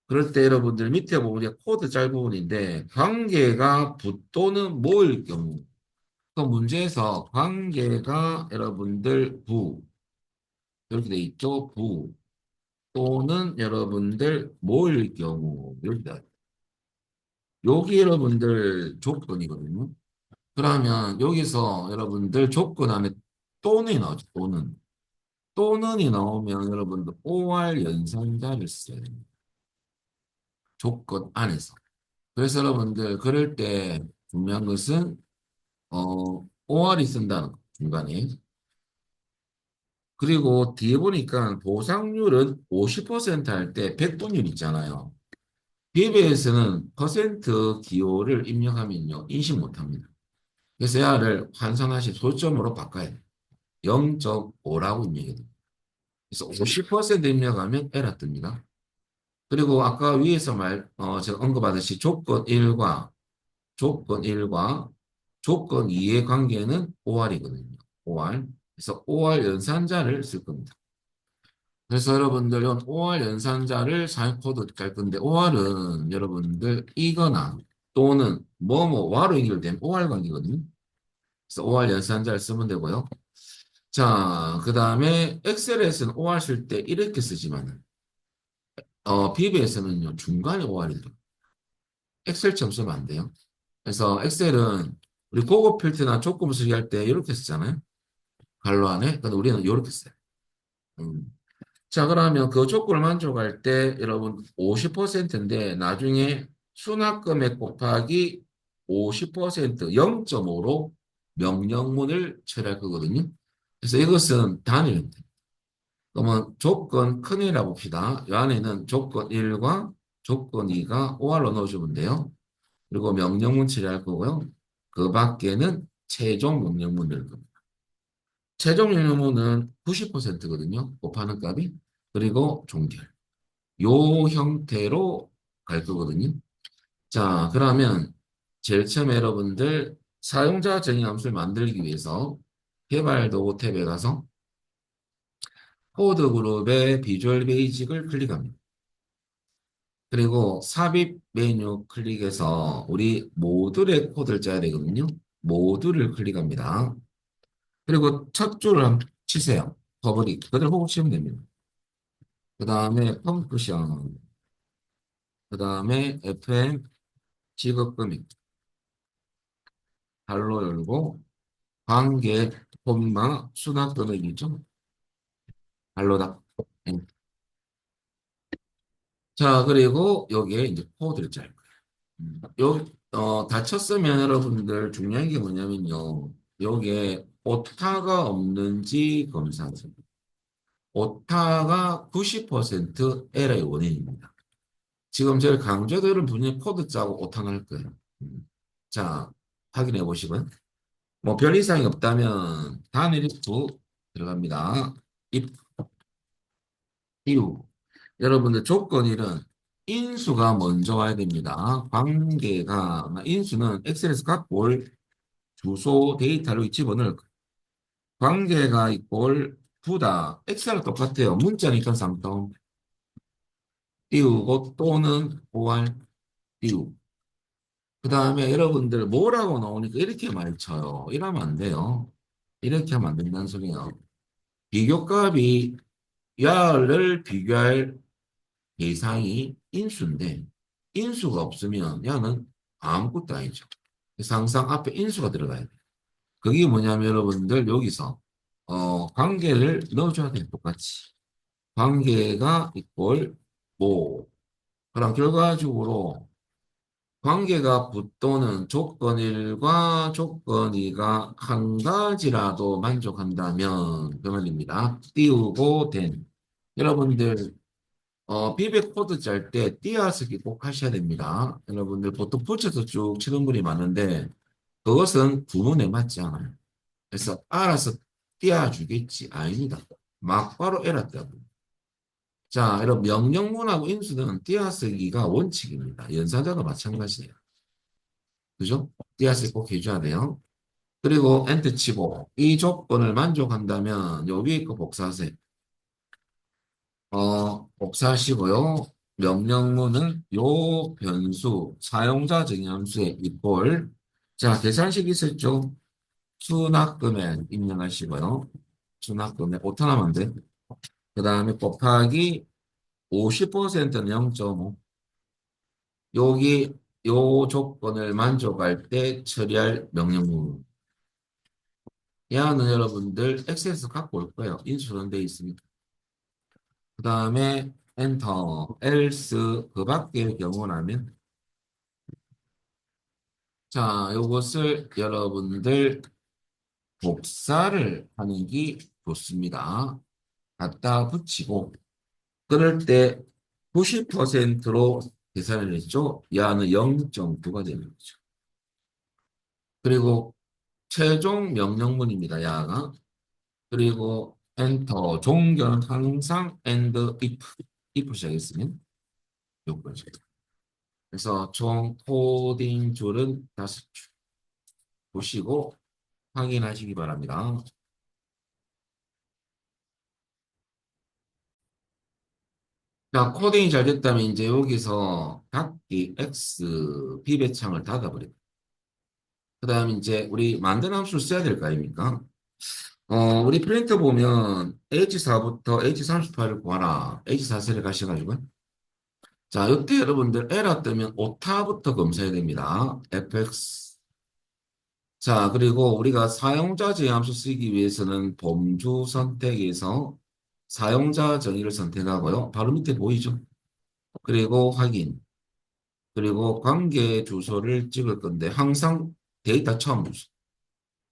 그럴 때 여러분들 밑에 보면 이제 코드 짤 부분인데 관계가 붙도는 뭐일 경우 또 문제에서 관계가 여러분들 부 이렇게 돼 있죠. 부 또는 여러분들 모일 경우 이렇게 돼. 여기 여러분들 조건이거든요. 그러면 여기서 여러분들 조건 안에 또는 나오죠. 또는이 나오면 여러분들 OR 연산자를 써야 됩니다. 조건 안에서. 그래서 여러분들 그럴 때 중요한 것은 OR이 쓴다는 거 중간에. 그리고 뒤에 보니까 보상률은 50%할 때 백분율 있잖아요. 비비에서는 퍼센트 기호를 입력하면요 인식 못합니다. 그래서 얘를 환산하시 소점으로 바꿔야 돼요. 0.5라고 입력해야 돼요. 그래서 50% 입력하면 에러 뜹니다. 그리고 아까 위에서 제가 언급하듯이 조건 1과 조건 2의 관계는 OR이거든요. OR. 그래서 OR 연산자를 쓸 겁니다. 그래서 여러분들 이런 OR 연산자를 사용 코드 짤 건데 OR은 여러분들 이거나 또는 뭐뭐와로 연결된 OR 관계거든요. 그래서 OR 연산자를 쓰면 되고요. 자, 그 다음에 엑셀에서는 OR 쓸 때 이렇게 쓰지만 VB에서는요 중간에 OR이 들어요. 엑셀처럼 쓰면 안 돼요. 그래서 엑셀은 우리 고급 필터나 조건 수리할 때 이렇게 쓰잖아요. 괄호 안에. 근데 우리는 이렇게 써요. 음. 자, 그러면 그 조건을 만족할 때 여러분 50%인데 나중에 수납금액 곱하기 50% 0.5로 명령문을 처리할 거거든요. 그래서 이것은 단위입니다. 그러면 조건 큰일이라 봅시다. 이 안에는 조건 1과 조건 2가 OR로 넣어주면 돼요. 그리고 명령문 처리할 거고요. 그 밖에는 최종 명령문을 겁니다. 최종 명령문은 90%거든요. 곱하는 값이. 그리고 종결. 요 형태로 갈 거거든요. 자, 그러면 제일 처음에 여러분들 사용자 정의 함수를 만들기 위해서 개발 도구 탭에 가서 코드 그룹의 비주얼 베이직을 클릭합니다. 그리고 삽입 메뉴 클릭해서 우리 모듈의 코드를 짜야 되거든요. 모듈을 클릭합니다. 그리고 첫 줄을 한번 치세요. 퍼블릭. 그대로 호흡 치면 됩니다. 그 다음에 펑크션. 그 다음에 FM 직업금액. 발로 열고 관계 콤마 수납 금액이죠. 발로다. 네. 자, 그리고 여기에 이제 코드를 짤 거예요. 다 쳤으면 여러분들 중요한 게 뭐냐면요. 여기에 오타가 없는지 검사하세요. 오타가 90% 에러의 원인입니다. 지금 제가 강조드린 분이 코드 짜고 오타 날 거예요. 자, 확인해 보시고요. 뭐 별 이상이 없다면 단일 if 들어갑니다. if 이후 여러분들 조건 1은 인수가 먼저 와야 됩니다. 관계가 인수는 엑셀에서 갖고 올 주소 데이터로 집어넣을 거예요. 관계가 이꼴 부다 엑셀은 똑같아요. 문자니까 쌍따옴 띄우고 또는 보완 띄우고 그 다음에 여러분들 뭐라고 나오니까 이렇게 많이 쳐요. 이러면 안 돼요. 이렇게 하면 안 된다는 소리예요. 비교값이 야를 비교할 대상이 인수인데 인수가 없으면 야는 아무것도 아니죠. 그래서 항상 앞에 인수가 들어가야 돼요. 그게 뭐냐면 여러분들 여기서 관계를 넣어줘야 돼요. 똑같이. 관계가 이꼴 뭐 그럼 결과적으로 관계가 붙도는 조건 1과 조건 2가 한 가지라도 만족한다면 그 말입니다. 띄우고 된. 여러분들 비백 코드 짤 때 띄어쓰기 꼭 하셔야 됩니다. 여러분들 보통 붙여서 쭉 치는 분이 많은데 그것은 구문에 맞지 않아요. 그래서 알아서 띄워주겠지 아닙니다. 막바로 에러 떠요. 자, 여러분 명령문하고 인수는 띄어쓰기가 원칙입니다. 연산자도 마찬가지예요. 그죠? 띄어쓰기 꼭 해줘야 돼요. 그리고 엔터 치고 이 조건을 만족한다면 요 위에 거 복사하세요. 복사하시고요. 명령문은 요 변수 사용자 정의함수에 이꼴 자 계산식 있었죠? 수납금액 입력하시고요. 수납금액 오타 나면 안 돼. 그 다음에 곱하기 50%는 0.5. 여기 요 조건을 만족할 때 처리할 명령문. 얘는 여러분들 엑셀에서 갖고 올 거예요. 인수는 돼 있으니까. 그 다음에 엔터, else 그 밖의 경우라면 자, 요것을 여러분들 복사를 하는 게 좋습니다. 갖다 붙이고 그럴 때 90%로 계산을 했죠. 야는 0.9가 되는 거죠. 그리고 최종 명령문입니다. 야가. 그리고 엔터, 종결은 항상 and if 시작했으면 요거죠. 그래서 총 코딩 줄은 5줄 보시고 확인하시기 바랍니다. 자, 코딩이 잘 됐다면 이제 여기서 닫기 X 비배창을 닫아버립니다. 그 다음에 이제 우리 만든 함수를 써야 될 거 아닙니까? 우리 프린터 보면 H4부터 H38을 구하라. H4 셀에 가셔가지고. 자, 이때 여러분들 에러 뜨면 오타부터 검사해야 됩니다. fx. 자, 그리고 우리가 사용자 제함수 쓰기 위해서는 범주 선택에서 사용자 정의를 선택하고요. 바로 밑에 보이죠? 그리고 확인. 그리고 관계 주소를 찍을 건데 항상 데이터 처음 주소.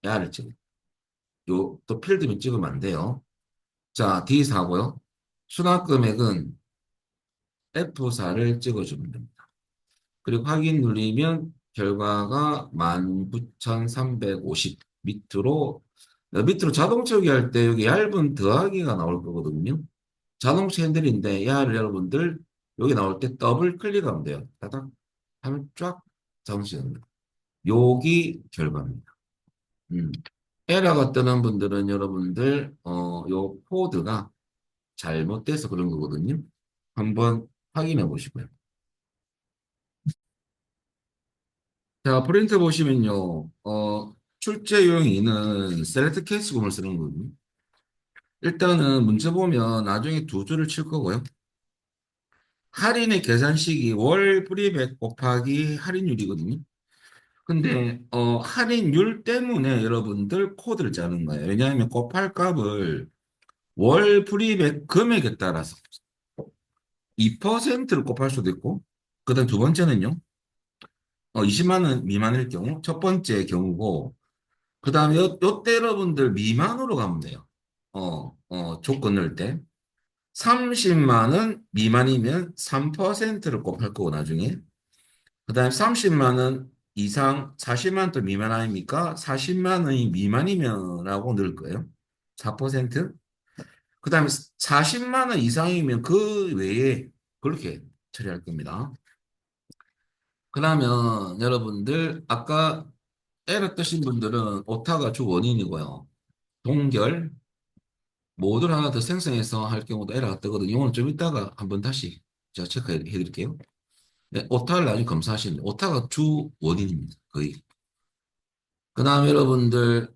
야를 찍어. 요, 또 필드면 찍으면 안 돼요. 자, D4고요. 수납 금액은 F4를 찍어주면 됩니다. 그리고 확인 누르면 결과가 19,350 밑으로 자동 처리할 때 여기 얇은 더하기가 나올 거거든요. 자동차 핸들인데 야를 여러분들 여기 나올 때 더블 클릭하면 돼요. 따닥 하면 쫙 자동차 핸들. 여기 결과입니다. 음. 에러가 뜨는 분들은 여러분들 요 코드가 잘못돼서 그런 거거든요. 한번 확인해 보시고요. 자, 프린트 보시면요. 출제 요령이는 셀렉트 케이스 구문을 쓰는 거거든요. 일단은 문제 보면 나중에 두 줄을 칠 거고요. 할인의 계산식이 월 프리백 곱하기 할인율이거든요. 근데 할인율 때문에 여러분들 코드를 짜는 거예요. 왜냐하면 곱할 값을 월 프리백 금액에 따라서 2%를 곱할 수도 있고, 그다음 두 번째는요. 20만 원 미만일 경우 첫 번째 경우고, 그다음에 요때 여러분들 미만으로 가면 돼요. 조건 넣을 때. 30만 원 미만이면 3%를 곱할 거고 나중에. 그다음에 30만 원 이상 40만 원 또 미만 아닙니까? 40만 원이 미만이면 라고 넣을 거예요. 4%. 그다음에 40만 원 이상이면 그 외에 그렇게 처리할 겁니다. 그러면 여러분들 아까 에러 뜨신 분들은 오타가 주 원인이고요. 동결 모듈 하나 더 생성해서 할 경우도 에러가 뜨거든요. 이거는 좀 이따가 한번 다시 제가 체크해 드릴게요. 네, 오타를 나중에 검사하시면 돼요. 오타가 주 원인입니다. 거의. 그 다음에 여러분들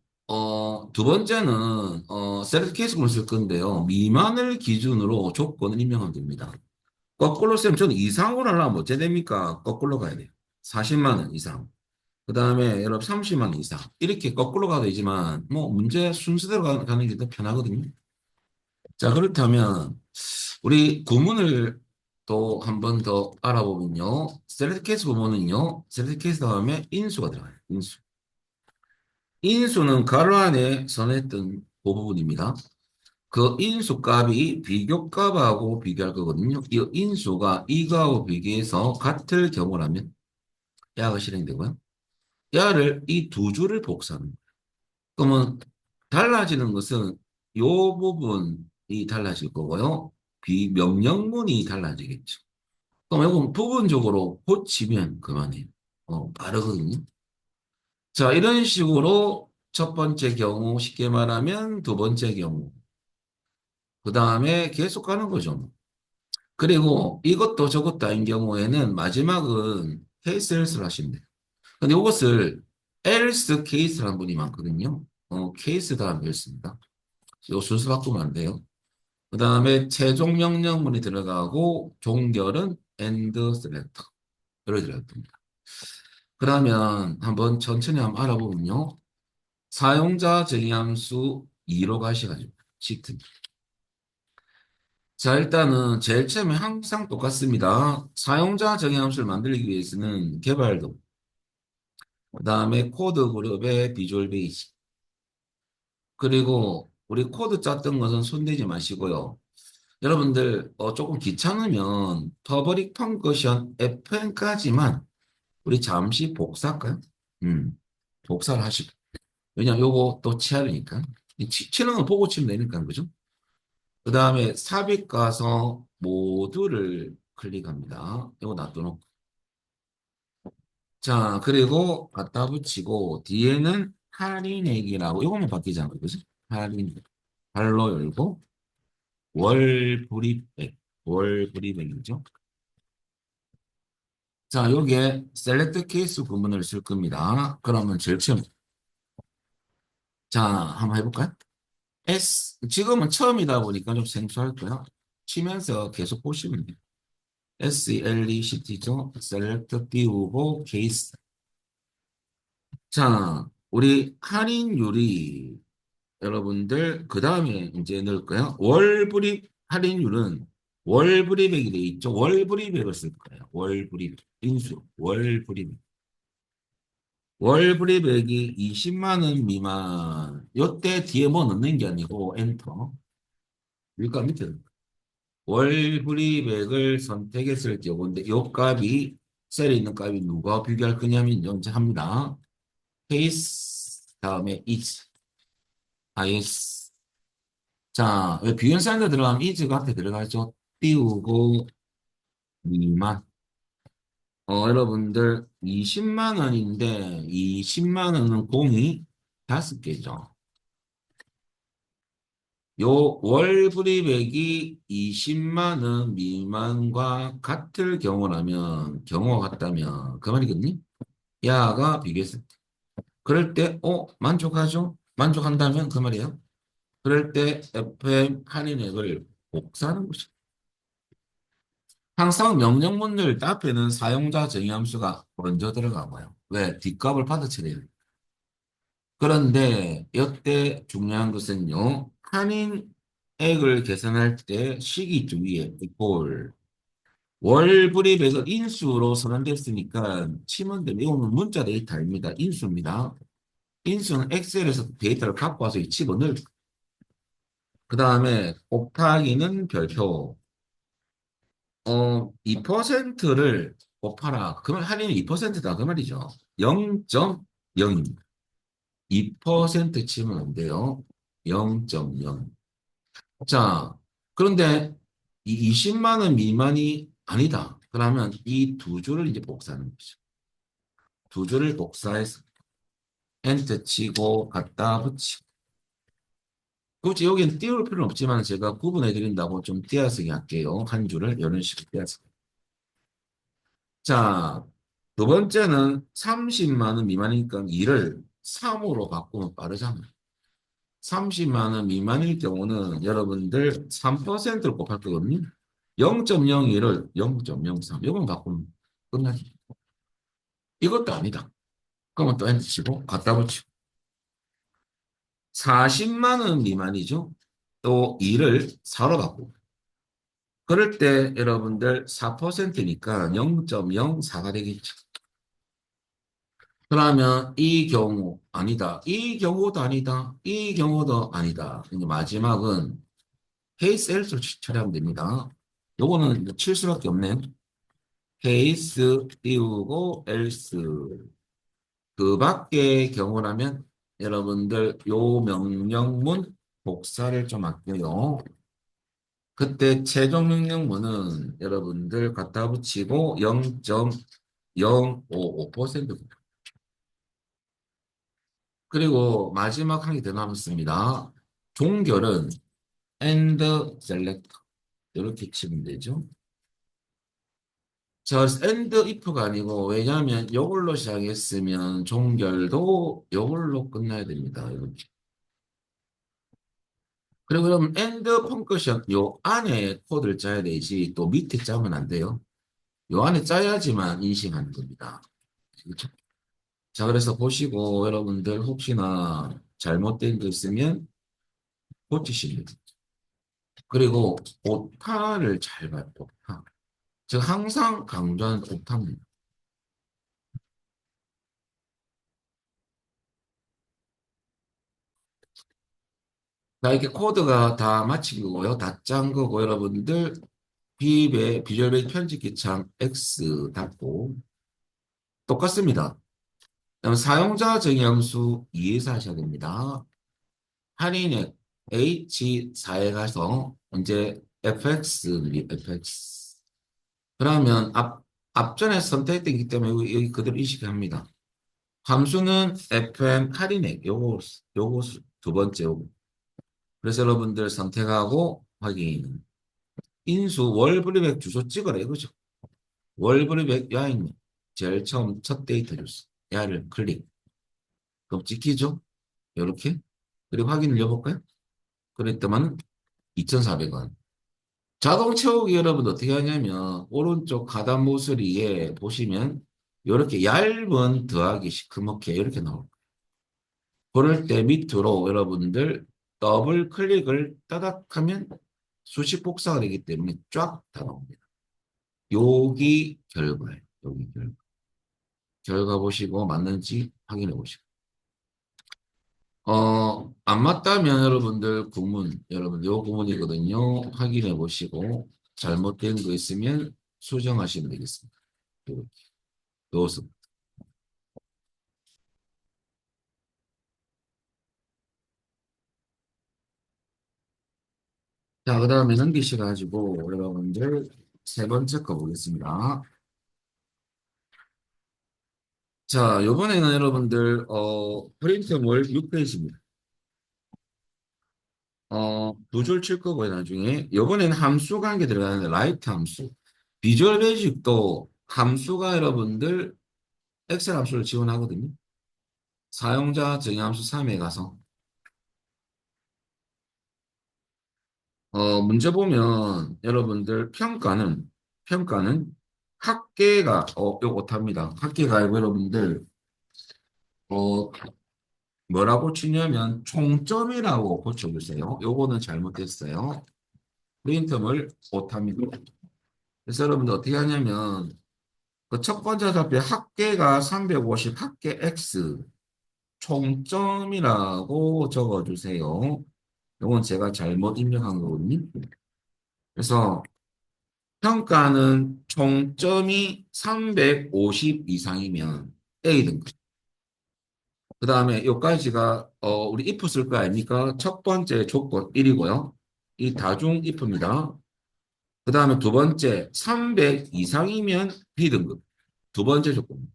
두 번째는 셀렉트 케이스를 쓸 건데요. 미만을 기준으로 조건을 입력하면 됩니다. 거꾸로 쓰면 저는 이상으로 하려면 어째 됩니까? 거꾸로 가야 돼요. 40만 원 이상. 그 다음에 여러분 30만 원 이상. 이렇게 거꾸로 가도 되지만 뭐 문제 순서대로 가는 게 더 편하거든요. 자, 그렇다면 우리 구문을 또 한 번 더 알아보면요. 셀렉트 케이스 구문은요. 셀렉트 케이스 다음에 인수가 들어가요. 인수. 인수는 가로 안에 선했던 그 부분입니다. 그 인수값이 비교값하고 비교할 거거든요. 이 인수가 이거하고 비교해서 같을 경우라면 야가 실행되고요. 야를 이 두 줄을 복사하는 거예요. 그러면 달라지는 것은 요 부분이 달라질 거고요. 비명령문이 달라지겠죠. 그럼 이건 부분적으로 고치면 그만해요. 빠르거든요. 자, 이런 식으로 첫 번째 경우 쉽게 말하면 두 번째 경우 그 다음에 계속 가는 거죠. 그리고 이것도 저것도 아닌 경우에는 마지막은 케이스 엘스를 하시면 돼요. 근데 이것을 else 케이스라는 분이 많거든요. 케이스 다음에 있습니다. 요 순서 바꾸면 안 돼요. 그 다음에 최종 명령문이 들어가고 종결은 and selector. 이렇게 들어갑니다. 그러면 한번 천천히 한번 알아보면요. 사용자 정의함수 2로 가셔가지고 시트. 자, 일단은 제일 처음에 항상 똑같습니다. 사용자 정의함수를 만들기 위해서는 개발도, 그 다음에 코드 그룹의 비주얼 베이직, 그리고 우리 코드 짰던 것은 손대지 마시고요. 여러분들 조금 귀찮으면 퍼블릭 펑크션 fn까지만 우리 잠시 복사할까요? 음, 복사를 하시고. 왜냐면 요거 또 치아르니까. 치는 건 보고 치면 되니까, 그죠? 그 다음에 삽입 가서 모두를 클릭합니다. 이거 놔둬놓고. 자, 그리고 갖다 붙이고, 뒤에는 할인액이라고, 이거만 바뀌지 않아요. 그죠? 할인, 발로 열고, 월 불입액, 월 불입액이죠. 자, 요게 셀렉트 케이스 구문을 쓸 겁니다. 그러면 제일 처음. 자, 한번 해볼까요? 지금은 처음이다 보니까 좀 생소할 거야. 치면서 계속 보시면 돼요. SELECT죠. 셀렉트 띄우고 케이스. 자, 우리 할인율이 여러분들 그 다음에 이제 넣을까요? 월불입 할인율은 월불입액이 돼 있죠. 월불입액을 쓸 거예요. 월불입 인수 월불입. 월불입액이 20만 원 미만. 요때 뒤에 뭐 넣는 게 아니고 엔터. 여기가 밑에 월불이백을 선택했을 경우인데 요 값이 셀에 있는 값이 누가 비교할 거냐면 연체합니다. 페이스 다음에 is, is. 자, 왜 비연산에 들어가면 is가 앞에 들어가죠. 띄우고 미만. 여러분들 20만 원인데 20만 원은 공이 5개죠. 요 월불이백이 20만 원 미만과 같을 경우라면 경우가 같다면 그 말이겠니? 야가 비교했을 때. 그럴 때 만족하죠? 만족한다면 그 말이에요. 그럴 때 FM 할인액을 복사하는 거죠. 항상 명령문들 앞에는 사용자 정의함수가 먼저 들어가고요. 왜? 뒷값을 받아쳐야 돼요. 그런데 이때 중요한 것은요. 할인액을 계산할 때 시기 주기에 이꼴 월불입에서 인수로 선언됐으니까 치면 되면 이거는 문자 데이터입니다. 인수입니다. 인수는 엑셀에서 데이터를 갖고 와서 집어넣을. 그 다음에 곱하기는 별표. 2%를 곱하라. 그러면 할인이 2%다. 그 말이죠. 0.0입니다. 2% 치면 안 돼요. 0.0. 자, 그런데 이 20만 원 미만이 아니다. 그러면 이 두 줄을 이제 복사하는 거죠. 두 줄을 복사해서 엔터 치고 갖다 붙이고. 굳이 여기는 띄울 필요는 없지만 제가 구분해 드린다고 좀 띄어쓰기 할게요. 한 줄을 이런 식으로 띄어서. 자, 두 번째는 30만 원 미만이니까 2를 3으로 바꾸면 빠르잖아요. 30만 원 미만일 경우는 여러분들 3%를 곱할 거거든요. 0.01을 0.03. 이건 바꾸면 끝나지. 이것도 아니다. 그러면 또 엔터 치고 갖다 붙이고. 40만 원 미만이죠. 또 2를 4로 바꾸고. 그럴 때 여러분들 4%니까 0.04가 되겠죠. 그러면 이 경우 아니다. 이 경우도 아니다. 이 경우도 아니다. 이제 마지막은 케이스 엘스를 처리하면 됩니다. 요거는 칠 수밖에 없네. 케이스 띄우고 else. 그 밖의 경우라면 여러분들 요 명령문 복사를 좀 할게요. 그때 최종 명령문은 여러분들 갖다 붙이고 0.055%. 그리고 마지막 한 개 더 남았습니다. 종결은 and select 이렇게 치면 되죠. 자, and if가 아니고 왜냐하면 이걸로 시작했으면 종결도 이걸로 끝나야 됩니다. 이렇게. 그리고 그럼 엔드 펑크션 요 안에 코드를 짜야 되지 또 밑에 짜면 안 돼요. 요 안에 짜야지만 인식하는 겁니다. 그렇죠? 자, 그래서 보시고 여러분들 혹시나 잘못된 거 있으면 고치시면 돼요. 그리고 오타를 잘 봐요. 오타. 제가 항상 강조하는 오타입니다. 자, 이렇게 코드가 다 마친 거고요. 다 짠 거고 여러분들 비주얼 베이스 편집기 창 X 닫고 똑같습니다. 그다음 사용자 정의함수 2에서 하셔야 됩니다. 할인액 H4에 가서 이제 FX. 그러면 앞전에 선택되기 때문에 여기 그대로 인식합니다. 함수는 FM 할인액 요거 두 번째 요거. 그래서 여러분들 선택하고 확인. 인수 월브리백 주소 찍어라 이거죠. 월브리백 야인 제일 처음 첫 데이터 주소. 야를 클릭. 그럼 찍히죠? 이렇게. 그리고 확인을 해볼까요? 그랬더만 2,400원. 자동 채우기 여러분 어떻게 하냐면 오른쪽 하단 모서리에 보시면 이렇게 얇은 더하기 시커멓게 이렇게 나올 거예요. 그럴 때 밑으로 여러분들 더블 클릭을 따닥 하면 수식 복사가 되기 때문에 쫙 다 나옵니다. 여기 결과예요. 여기 결과. 결과 보시고 맞는지 확인해 보시고. 안 맞다면 여러분들 구문, 여러분 요 구문이거든요. 확인해 보시고 잘못된 거 있으면 수정하시면 되겠습니다. 이렇게. 요습. 자, 그 다음에 넘기셔가지고 여러분들 세 번째 거 보겠습니다. 자, 요번에는 여러분들 프린트물 6페이지입니다. 두 줄 칠 거고요, 나중에. 요번에는 함수가 한 개 들어가는데 라이트 함수. 비주얼 베이직도 함수가 여러분들 엑셀 함수를 지원하거든요. 사용자 정의함수 3에 가서 문제 보면 여러분들 평가는 합계가 요거 탑니다. 합계가 아니고 여러분들 어 뭐라고 치냐면 총점이라고 고쳐주세요. 요거는 잘못됐어요. 프린터물 못합니다. 그래서 여러분들 어떻게 하냐면 그 첫 번째 답변 합계가 350 합계 X 총점이라고 적어주세요. 요건 제가 잘못 입력한 거거든요. 그래서 평가는 총점이 350 이상이면 A등급. 그 다음에 요까지가 우리 if 쓸 거 아닙니까? 첫 번째 조건 1이고요. 이 다중 if입니다. 그 다음에 두 번째 300 이상이면 B등급. 두 번째 조건.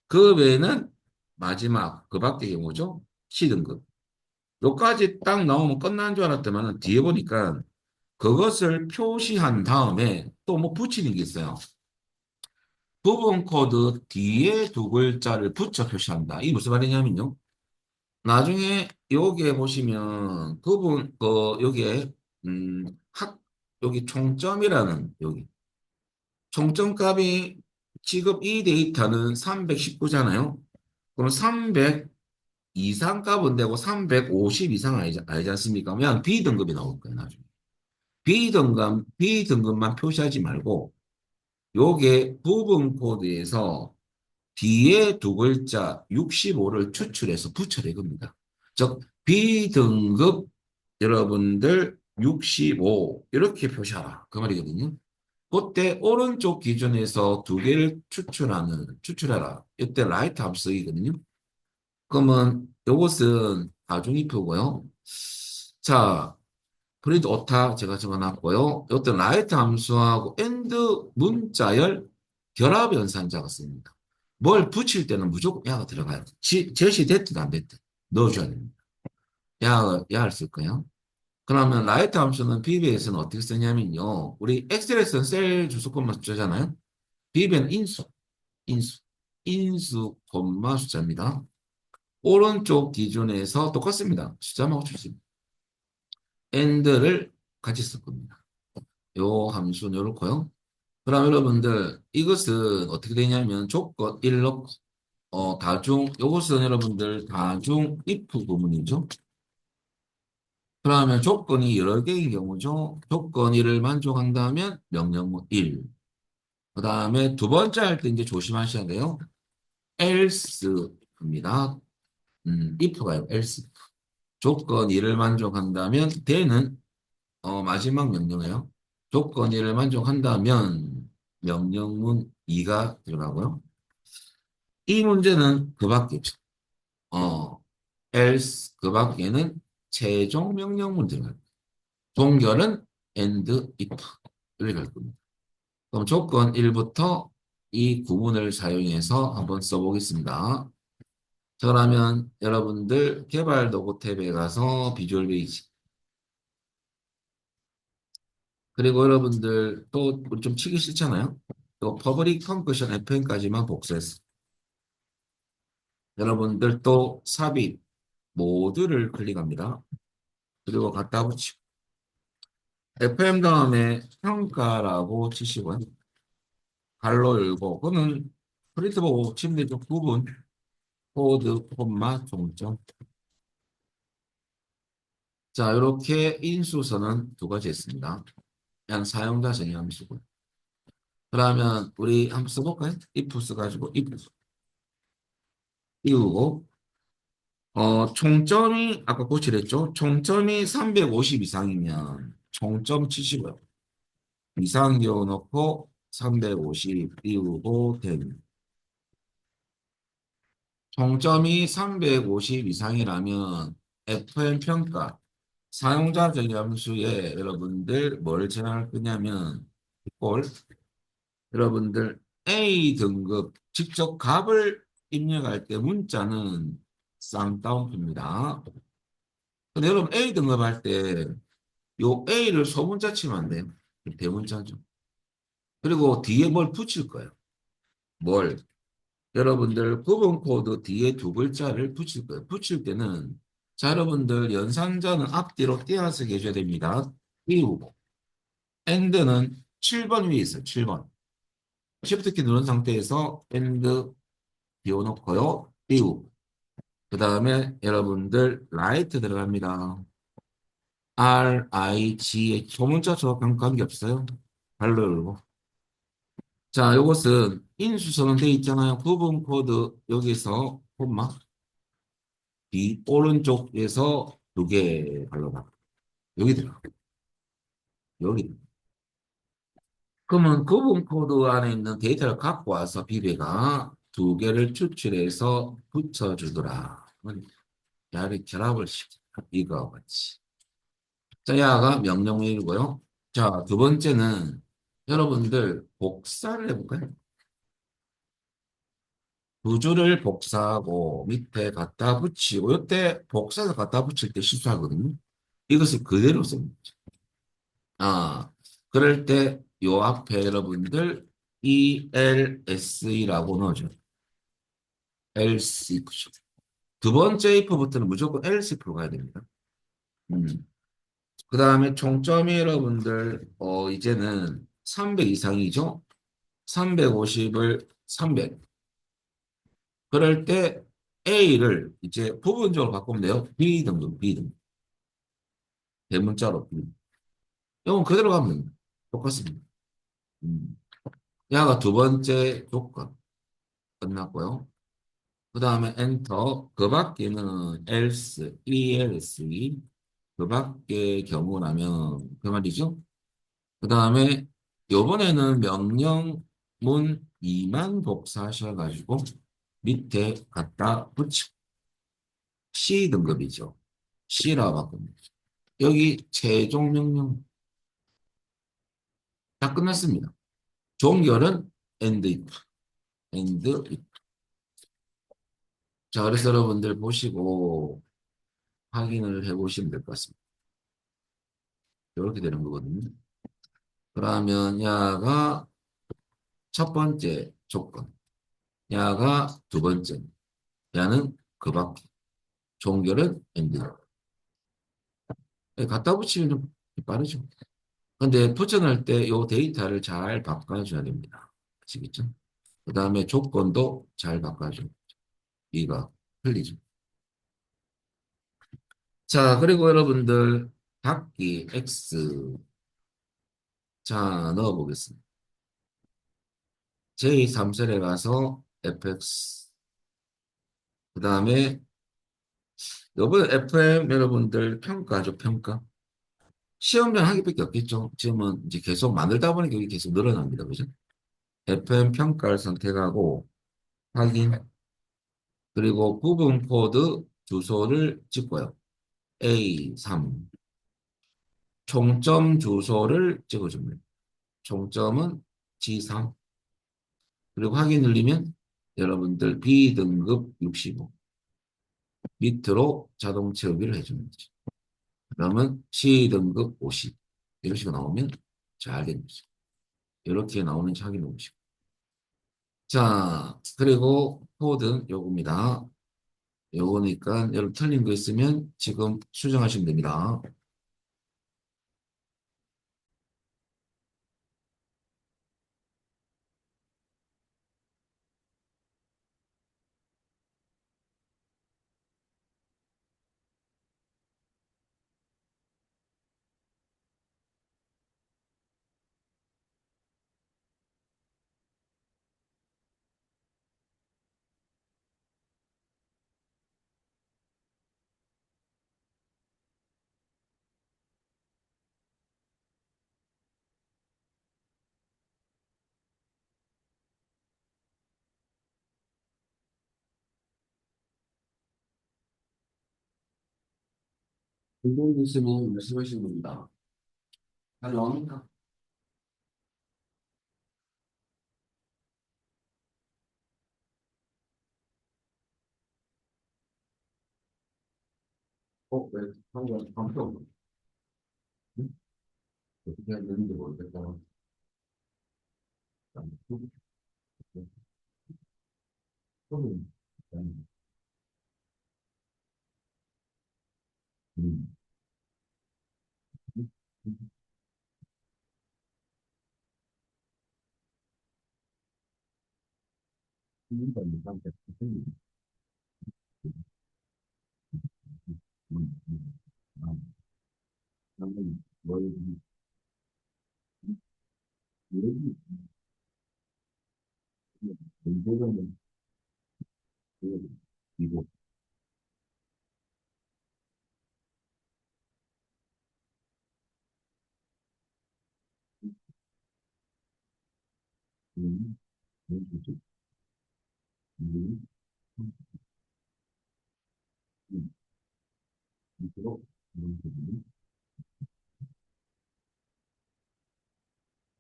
그 외에는 마지막 그 밖의 경우죠. C등급. 요까지 딱 나오면 끝난 줄 알았더만 뒤에 보니까 그것을 표시한 다음에 또 뭐 붙이는 게 있어요. 부분 코드 뒤에 두 글자를 붙여 표시한다. 이게 무슨 말이냐면요. 나중에 여기에 보시면 부분 여기에 학 여기 총점이라는 여기 총점값이 지금 이 데이터는 319잖아요. 그럼 300 이상 값은 되고 350 이상 아니지 않습니까? 그냥 B등급이 나올 거예요, 나중에. B등급만 표시하지 말고 요게 부분 코드에서 뒤에 두 글자 65를 추출해서 붙여야 이겁니다. 즉 B등급 여러분들 65 이렇게 표시하라 그 말이거든요. 그때 오른쪽 기준에서 두 개를 추출하라. 이때 라이트 함수이거든요. 그러면 이것은 가중이표고요. 자, 프린트 오타 제가 적어놨고요. 이것도 라이트 함수하고 엔드 문자열 결합 연산자가 씁니다. 뭘 붙일 때는 무조건 야가 들어가요. 제시됐든 안 됐든 넣어줘야 됩니다. 야를 쓸 거예요. 그러면 라이트 함수는 VBA에서는 어떻게 쓰냐면요. 우리 엑셀에서는 셀 주소권만 숫자잖아요. VBA는 인수, 인수, 콤마 숫자입니다. 오른쪽 기준에서 똑같습니다. 숫자만 고치습니다. and를 같이 쓸 겁니다. 요 함수는 요렇고요. 그럼 여러분들 이것은 어떻게 되냐면 조건 1 넣고 다중 요것은 여러분들 다중 if 구문이죠. 그러면 조건이 여러 개인 경우죠. 조건 1을 만족한다면 명령문 1. 그 다음에 두 번째 할 때 이제 조심하셔야 돼요. else입니다. if가요. else. 조건 1을 만족한다면 then은 마지막 명령어예요. 조건 1을 만족한다면 명령문 2가 들어가고요. 이 문제는 그 밖이죠. 어, else 그 밖에는 최종 명령문 들어가요. 종결은 and if를 갈 겁니다. 그럼 조건 1부터 이 구문을 사용해서 한번 써보겠습니다. 자, 그러면 여러분들 개발 도구 탭에 가서 비주얼 베이직. 그리고 여러분들 또 우리 좀 치기 싫잖아요. 또 퍼블릭 펑크션 FN까지만 복사했어. 여러분들 또 삽입 모드를 클릭합니다. 그리고 갖다 붙이고 FM 다음에 평가라고 치시고요. 갈로 열고 그거는 프린트 보고 치면 되죠. 구분 코드 콤마 종점. 자, 이렇게 인수서는 두 가지 있습니다. 그냥 사용자 정의 함수고요. 그러면 우리 한번 써볼까요? if 써가지고 if 띄우고 총점이 아까 고치랬죠? 총점이 350 이상이면 총점 치시고요. 이상 기호 넣고 350 띄우고 된. 총점이 350 이상이라면 FM 평가 사용자 정의 함수에 여러분들 뭘 전환할 거냐면 꼴 여러분들 A 등급 직접 값을 입력할 때 문자는 쌍따옴표입니다. 근데 여러분 A 등급 할 때 요 A를 소문자 치면 안 돼요. 대문자죠. 그리고 뒤에 뭘 붙일 거예요. 뭘? 여러분들 구분 코드 뒤에 두 글자를 붙일 거예요. 붙일 때는 자 여러분들 연산자는 앞뒤로 띄어서 계셔야 됩니다. 띄우고 end는 7번 위에 있어요. 7번. Shift 키 누른 상태에서 end 비워놓고요. 띄우고 그 다음에 여러분들 라이트 들어갑니다. RIG 소문자 조합한 관계없어요. 발로 열고 자 요것은 인수선언 돼 있잖아요. 구분 코드 여기서 콤마 뒤 오른쪽에서 두 개 발로가 여기 들어가 여기 그러면 구분 코드 안에 있는 데이터를 갖고 와서 비례가 두 개를 추출해서 붙여주더라. 야를 결합을 시켜 이거와 같이 자 야가 명령문이고요. 자 두 번째는 여러분들 복사를 해볼까요? 두 줄을 복사하고 밑에 갖다 붙이고 이때 복사해서 갖다 붙일 때 실수하거든요. 이것을 그대로 씁니다. 아, 그럴 때 요 앞에 여러분들 ELSE라고 넣어줘요. else if죠. 두 번째 if부터는 무조건 else if로 가야 됩니다. 그 다음에 총점이 여러분들 이제는 300 이상이죠. 350을 300. 그럴 때 A를 이제 부분적으로 바꾸면 돼요. B등급, B등급. 대문자로 B. 이건 그대로 가면 됩니다. 똑같습니다. 음. 야가 두 번째 조건 끝났고요. 그 다음에 엔터. 그 밖에는 else, else. 그 밖의 경우라면 그 말이죠. 그 다음에 요번에는 명령문 2만 복사하셔가지고 밑에 갖다 붙이고 C 등급이죠. C라고 바꿉니다. 여기 최종 명령 다 끝났습니다. 종결은 end if, end if. 자, 그래서 여러분들 보시고 확인을 해보시면 될 것 같습니다. 이렇게 되는 거거든요. 그러면 야가 첫 번째 조건, 야가 두 번째, 야는 그 밖에, 종결은 end if. 갖다 붙이면 좀 빠르죠. 근데 도전할 때 요 데이터를 잘 바꿔줘야 됩니다. 아시겠죠? 그 다음에 조건도 잘 바꿔줘. 이가 틀리죠. 자, 그리고 여러분들 닫기 X. 자, 넣어보겠습니다. J3셀에 가서 FX. 그 다음에 요번 FM 여러분들 평가죠, 평가. 시험장 하기밖에 없겠죠. 지금은 이제 계속 만들다 보니까 여기 계속 늘어납니다. 그죠? FM 평가를 선택하고 확인. 그리고 부분 코드 주소를 찍고요. A3. 총점 주소를 찍어줍니다. 총점은 G3. 그리고 확인 누르면 여러분들 B등급 65. 밑으로 자동 채우기를 해주는 거죠. 그러면 C등급 50. 이런 식으로 나오면 잘 되는 거죠. 이렇게 나오는지 확인해 보시고. 자, 그리고 코드 요겁니다. 요거니까 여러분 틀린 거 있으면 지금 수정하시면 됩니다. 궁금한 거 있으면 말씀하시면 됩니다. 잘 나옵니까? 왜? 방금 어떻게 해야 되는지 모르겠다.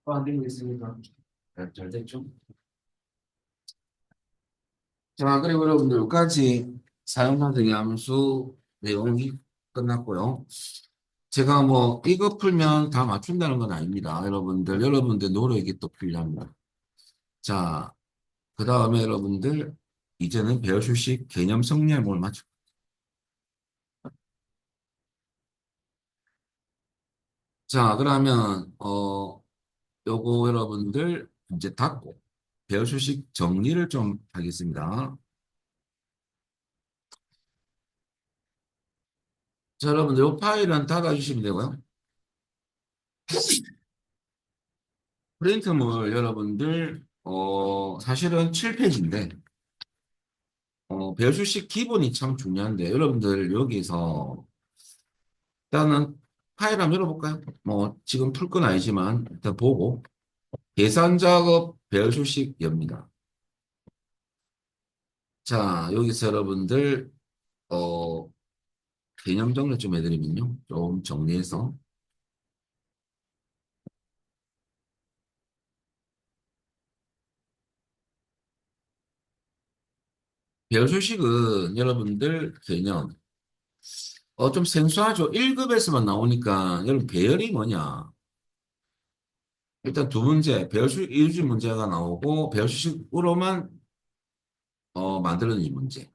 안 되고 있으니까 잘 됐죠? 자, 그리고 여러분들 여기까지 사용자들의 함수 내용이 끝났고요. 제가 뭐 이거 풀면 다 맞춘다는 건 아닙니다. 여러분들 노력이 또 필요합니다. 자, 그 다음에 여러분들 이제는 배우실식 개념 성리학을 맞춰. 자, 그러면 요거 여러분들 이제 닫고 배우실식 정리를 좀 하겠습니다. 자, 여러분들 요 파일은 닫아주시면 되고요. 프린트물 여러분들 사실은 7페이지인데 배수식 기본이 참 중요한데 여러분들 여기서 일단은 파일 한번 열어볼까요? 뭐 지금 풀 건 아니지만 일단 보고 계산 작업 배수식 엽니다. 자, 여기서 여러분들 어 개념 정리 좀 해드리면요. 좀 정리해서 배수식은 여러분들 개념 좀 생소하죠. 1급에서만 나오니까 여러분 배열이 뭐냐? 일단 두 문제, 배수 이유지 문제가 나오고 배수식으로만 만들어진 문제.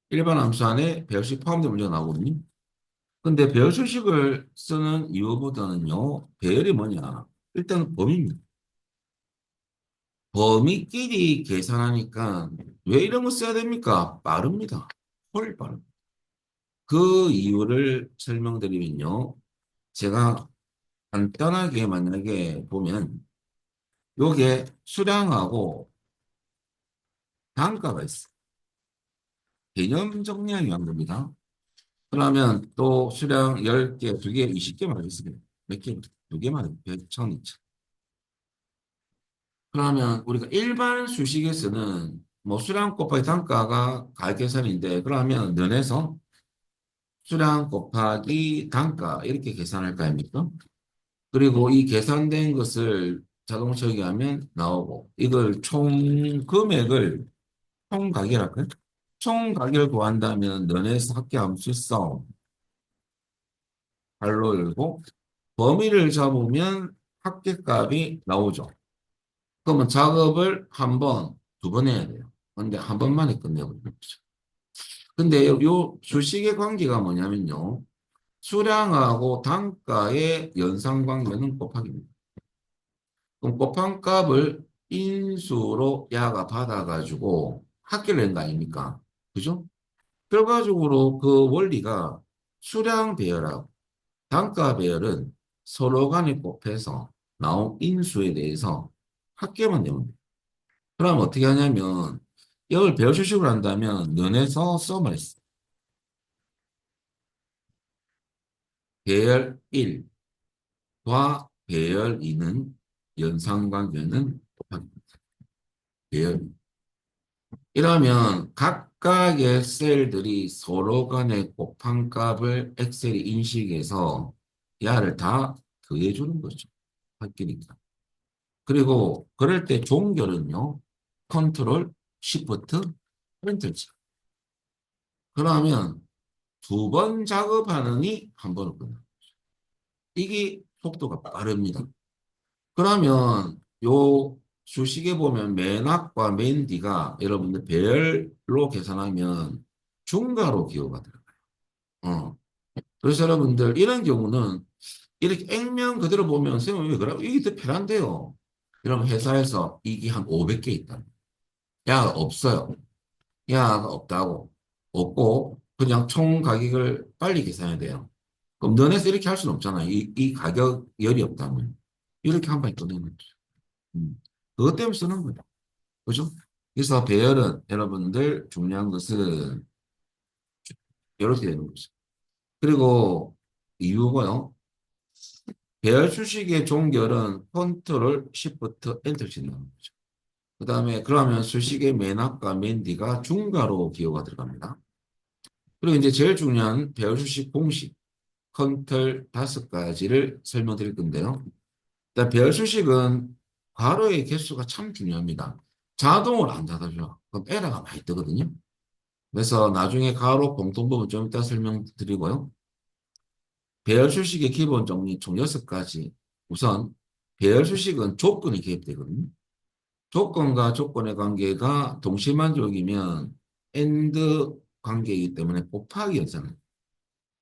일반 함수 안에 배수식 포함된 문제가 나오거든요. 근데 배열 수식을 쓰는 이유보다는요, 배열이 뭐냐? 일단 범위입니다. 범위끼리 계산하니까 왜 이런 거 써야 됩니까? 빠릅니다. 훨 빠릅니다. 그 이유를 설명드리면요. 제가 간단하게 만약에 보면 요게 수량하고 단가가 있어. 개념 정리하기 한 겁니다. 그러면 또 수량 10개, 2개, 20개 말했습니다. 몇 개? 2개만, 100, 1000, 2000. 그러면 우리가 일반 수식에서는 뭐 수량 곱하기 단가가 가액 계산인데 그러면 면에서 수량 곱하기 단가 이렇게 계산할 거 아닙니까? 그리고 이 계산된 것을 자동 처리하면 나오고 이걸 총 금액을 총 가결할까요? 총 가결 구한다면 면에서 합계함수 써 발로 열고 범위를 잡으면 합계값이 나오죠. 그러면 작업을 한 번, 두 번 해야 돼요. 근데 한 번만에 끝내버리는 거죠. 근데 요 주식의 관계가 뭐냐면요. 수량하고 단가의 연산관계는 곱하기입니다. 그럼 곱한 값을 인수로 야가 받아가지고 합계를 낸 거 아닙니까? 그죠? 결과적으로 그 원리가 수량 배열하고 단가 배열은 서로 간에 곱해서 나온 인수에 대해서 합계만 내면 돼요. 그럼 어떻게 하냐면 이걸 배열 수식을 한다면 면에서 써만 있어. 배열 1과 배열 2는 연산관계는 곱합니다. 배열. 이러면 각각의 셀들이 서로 간의 곱한 값을 엑셀이 인식해서 야를 다 더해주는 거죠. 바뀌니까. 그리고 그럴 때 종결은요. 컨트롤, 시프트, 엔터지. 그러면 두 번 작업하느니 한 번을 끝나. 이게 속도가 빠릅니다. 그러면 요 수식에 보면 맨 앞과 맨 뒤가 여러분들 배열로 계산하면 중가로 기호가 들어가요. 어. 그래서 여러분들 이런 경우는 이렇게 액면 그대로 보면 선생님 왜 그래? 이게 더 편한데요. 이러면 회사에서 이게 한 500개 있다. 야, 없어요. 야가 없다고. 없고 그냥 총 가격을 빨리 계산해야 돼요. 그럼 너네서 이렇게 할 수는 없잖아. 이 가격 열이 없다면. 이렇게 한 방에 끝내는 거죠. 그것 때문에 쓰는 거예요. 그죠? 그래서 배열은 여러분들 중요한 것은 이렇게 되는 거죠. 그리고 이유가요. 배열 수식의 종결은 컨트롤 시프트 엔터 치는 거죠. 그 다음에 그러면 수식의 맨 앞과 맨 뒤가 중괄호 기호가 들어갑니다. 그리고 이제 제일 중요한 배열 수식 공식 컨트롤 5가지를 설명드릴 건데요. 일단 배열 수식은 괄호의 개수가 참 중요합니다. 자동으로 안 닫아줘요. 그럼 에러가 많이 뜨거든요. 그래서 나중에 괄호 공통부분 좀 이따 설명드리고요. 배열 수식의 기본 정리 총 6가지. 우선 배열 수식은 조건이 개입되거든요. 조건과 조건의 관계가 동시만족이면 AND 관계이기 때문에 곱하기 현상.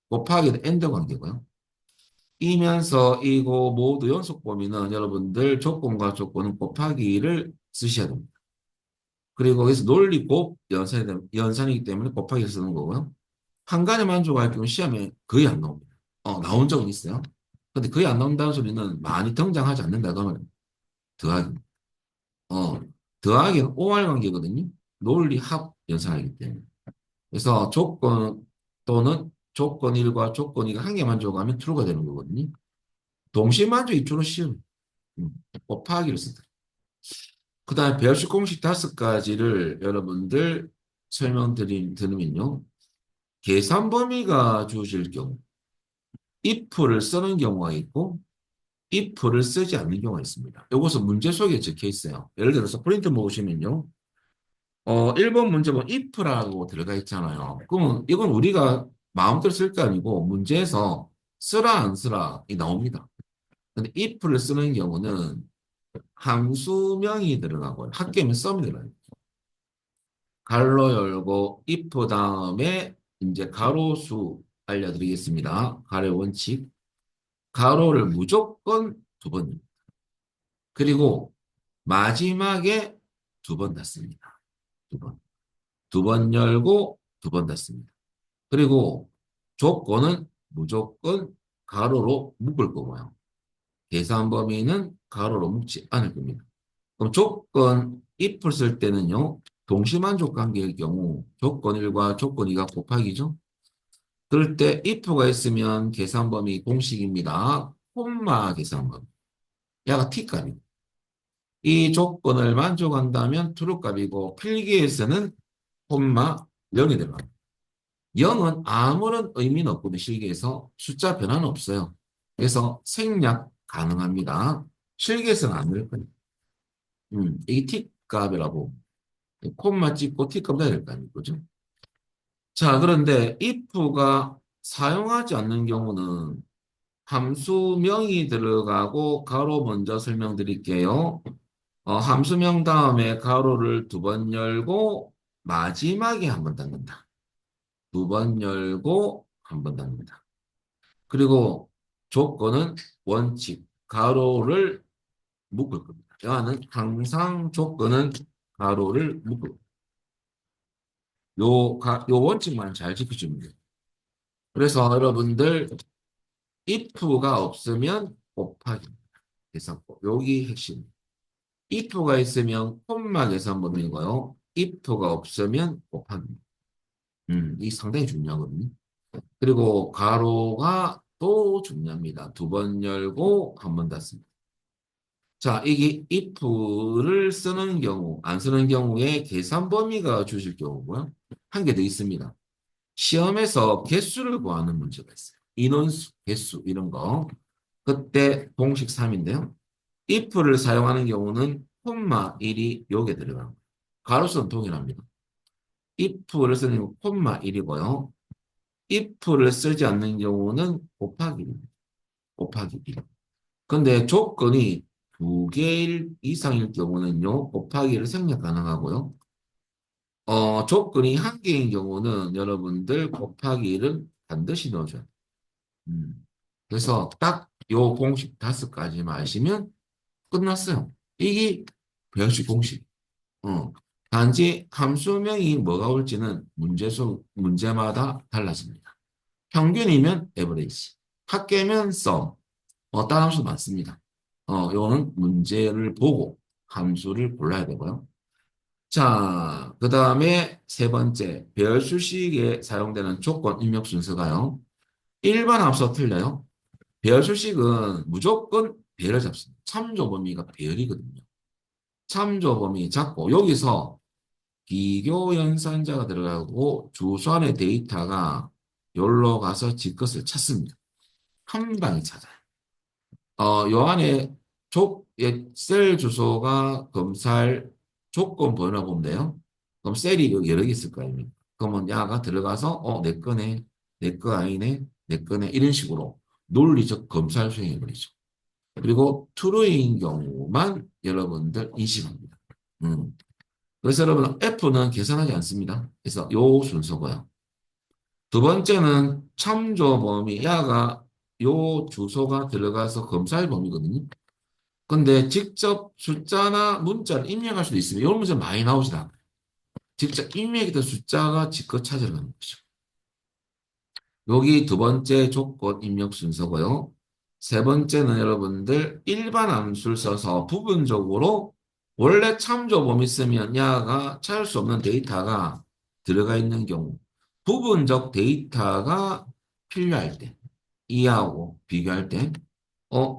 곱하기는 AND 관계고요. 이면서 이거 모두 연속 범위는 여러분들 조건과 조건은 곱하기를 쓰셔야 됩니다. 그리고 여기서 논리 곱 연산이기 때문에 곱하기 쓰는 거고요. 한 가지 만족할 경우 시험에 거의 안 나옵니다. 나온 적은 있어요. 근데 거의 안 나온다는 소리는 많이 등장하지 않는다. 그러면 더하기. 어, 더하기는 OR 관계거든요. 논리 합 연산이기 때문에. 그래서 조건 또는 조건 1과 조건 2가 한 개 만족하면 true가 되는 거거든요. 동시 만족이 주로 시험. 음, 곱하기를 쓰다. 그 다음에 배열식 공식 5가지를 여러분들 설명드리면요. 계산 범위가 주어질 경우, if를 쓰는 경우가 있고, if를 쓰지 않는 경우가 있습니다. 이것은 문제 속에 적혀 있어요. 예를 들어서 프린트 보시면요. 1번 문제 보면 if라고 들어가 있잖아요. 그러면 이건 우리가 마음대로 쓸 게 아니고 문제에서 쓰라 안 쓰라 이 나옵니다. 근데 if를 쓰는 경우는 함수명이 들어가고 합계면 썸이 들어가요. 가로 열고 if 다음에 이제 가로수 알려드리겠습니다. 가로의 원칙. 가로를 무조건 두 번, 그리고 마지막에 두 번 닫습니다. 두 번. 두 번 열고 두 번 닫습니다. 그리고 조건은 무조건 가로로 묶을 거고요. 계산 범위는 가로로 묶지 않을 겁니다. 그럼 조건 if를 쓸 때는요. 동시만족 관계의 경우 조건 1과 조건 2가 곱하기죠. 그럴 때 if가 있으면 계산 범위 공식입니다. 콤마 계산 범위. 야가 t값이고. 이 조건을 만족한다면 true 값이고 필기에서는 콤마 0이 들어갑니다. 0은 아무런 의미는 없거든요. 실기에서 숫자 변화는 없어요. 그래서 생략 가능합니다. 실기에서는 안 될 거예요. 이게 t값이라고 콤마 찍고 t값 넣어야 될 거 아니에요. 그죠? 자, 그런데 if가 사용하지 않는 경우는 함수명이 들어가고 가로 먼저 설명드릴게요. 함수명 다음에 가로를 두 번 열고 마지막에 한 번 닫는다. 두 번 열고 한 번 닫는다. 그리고 조건은 원칙, 가로를 묶을 겁니다. 여하는 항상 조건은 가로를 묶을 겁니다. 요 원칙만 잘 지켜주면 돼요. 그래서 여러분들 if가 없으면 곱하기 계산법. 여기 핵심. if가 있으면 콤마 계산법이고요. if가 없으면 곱하기. 이 상당히 중요하거든요. 그리고 가로가 또 중요합니다. 두 번 열고 한 번 닫습니다. 자, 이게 if를 쓰는 경우, 안 쓰는 경우에 계산 범위가 주실 경우고요. 한 개 더 있습니다. 시험에서 개수를 구하는 문제가 있어요. 인원수, 개수 이런 거. 그때 공식 3인데요. if를 사용하는 경우는 콤마 1이 여기에 들어가는 거예요. 가로수는 동일합니다. if를 쓰는 경우 콤마 1이고요. if를 쓰지 않는 경우는 곱하기 1. 곱하기 1. 근데 조건이 두 개 이상일 경우는요, 곱하기를 생략 가능하고요. 조건이 한 개인 경우는 여러분들 곱하기를 반드시 넣어줘요. 음. 그래서 딱 요 공식 5가지만 아시면 끝났어요. 이게 배열식 공식. 단지 함수명이 뭐가 올지는 문제마다 달라집니다. 평균이면 에버리지, 합계면 sum, 다른 함수 많습니다. 요거는 문제를 보고 함수를 골라야 되고요. 자, 그 다음에 세 번째, 배열수식에 사용되는 조건 입력 순서가요. 일반 함수와 틀려요. 배열수식은 무조건 배열을 잡습니다. 참조 범위가 배열이거든요. 참조 범위 잡고 여기서 비교 연산자가 들어가고 주소 안에 데이터가 여기로 가서 지 것을 찾습니다. 한 방에 찾아요. 요 안에 셀 주소가 검살 조건 번호라 보면 돼요. 그럼 셀이 여러 개 있을 거 아닙니까? 그러면 야가 들어가서 내 거네, 내 거 아니네, 내 거네 이런 식으로 논리적 검사를 수행해버리죠. 그리고 true인 경우만 여러분들 인식합니다. 그래서 여러분 F는 계산하지 않습니다. 그래서 요 순서고요. 두 번째는 참조 범위, 야가 요 주소가 들어가서 검사할 범위거든요. 근데 직접 숫자나 문자를 입력할 수도 있습니다. 이런 문제 많이 나오지 않아요. 직접 입력했던 숫자가 지껏 찾아가는 거죠. 여기 두 번째 조건 입력 순서고요. 세 번째는 여러분들 일반 함수를 써서 부분적으로 원래 참조 범위 쓰면 야가 찾을 수 없는 데이터가 들어가 있는 경우, 부분적 데이터가 필요할 때, 이하고 비교할 때,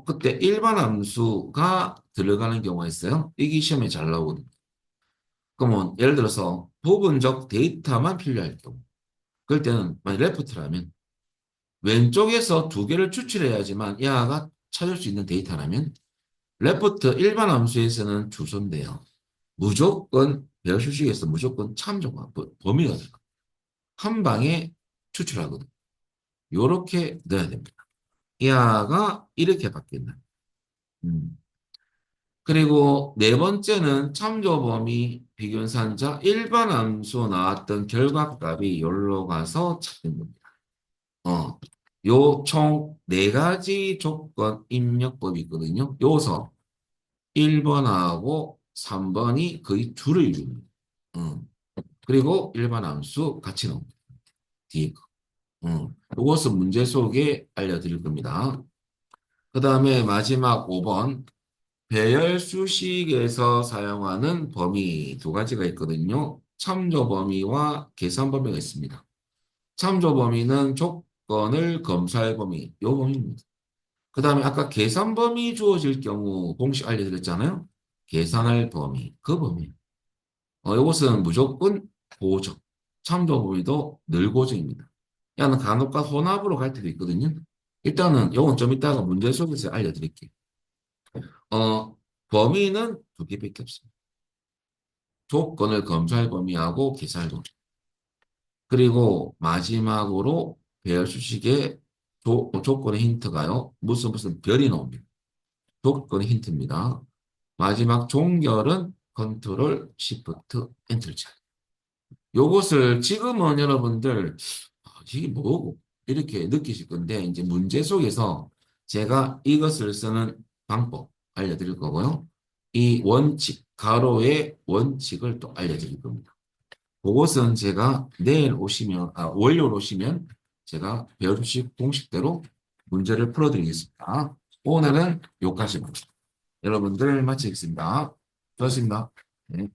그때 일반 함수가 들어가는 경우가 있어요. 이게 시험에 잘 나오거든요. 그러면 예를 들어서 부분적 데이터만 필요할 경우, 그럴 때는 만약 레프트라면 왼쪽에서 두 개를 추출해야지만 야가 찾을 수 있는 데이터라면 레프트 일반 함수에서는 주소인데요. 무조건 배열수식에서 무조건 참조가 범위가 돼요. 한 방에 추출하거든. 요렇게 넣어야 됩니다. 야가 이렇게 바뀐다. 음. 그리고 네 번째는 참조 범위 비견산자 일반 함수 나왔던 결과값이 여기로 가서 찾는 겁니다. 어, 요 총 네 가지 조건 입력법이 있거든요. 요서 1번하고 3번이 거의 줄을 이룹니다. 어, 그리고 일반 함수 같이 나옵니다. 뒤에 거. 이것은 문제 속에 알려드릴 겁니다. 그 다음에 마지막 5번. 배열 수식에서 사용하는 범위 두 가지가 있거든요. 참조 범위와 계산 범위가 있습니다. 참조 범위는 조건을 검사할 범위, 요 범위입니다. 그 다음에 아까 계산 범위 주어질 경우 공식 알려드렸잖아요. 계산할 범위, 그 범위. 이것은 무조건 고정. 참조 범위도 늘 고정입니다. 야는 간혹가 혼합으로 갈 때도 있거든요. 일단은 요건 좀 이따가 문제 속에서 알려드릴게요. 어, 범위는 두 개밖에 없습니다. 조건을 검사할 범위하고 계산할 범위. 그리고 마지막으로 배열 수식의 조건의 힌트가요. 무슨 별이 나옵니다. 조건의 힌트입니다. 마지막 종결은 컨트롤 시프트 엔터를 쳐. 요것을 지금은 여러분들 이게 뭐고 이렇게 느끼실 건데 이제 문제 속에서 제가 이것을 쓰는 방법 알려드릴 거고요. 이 원칙, 가로의 원칙을 또 알려드릴 겁니다. 그것은 제가 내일 오시면, 월요일 오시면 제가 배우식 공식대로 문제를 풀어드리겠습니다. 오늘은 여기까지입니다. 여러분들 마치겠습니다. 수고하셨습니다. 네.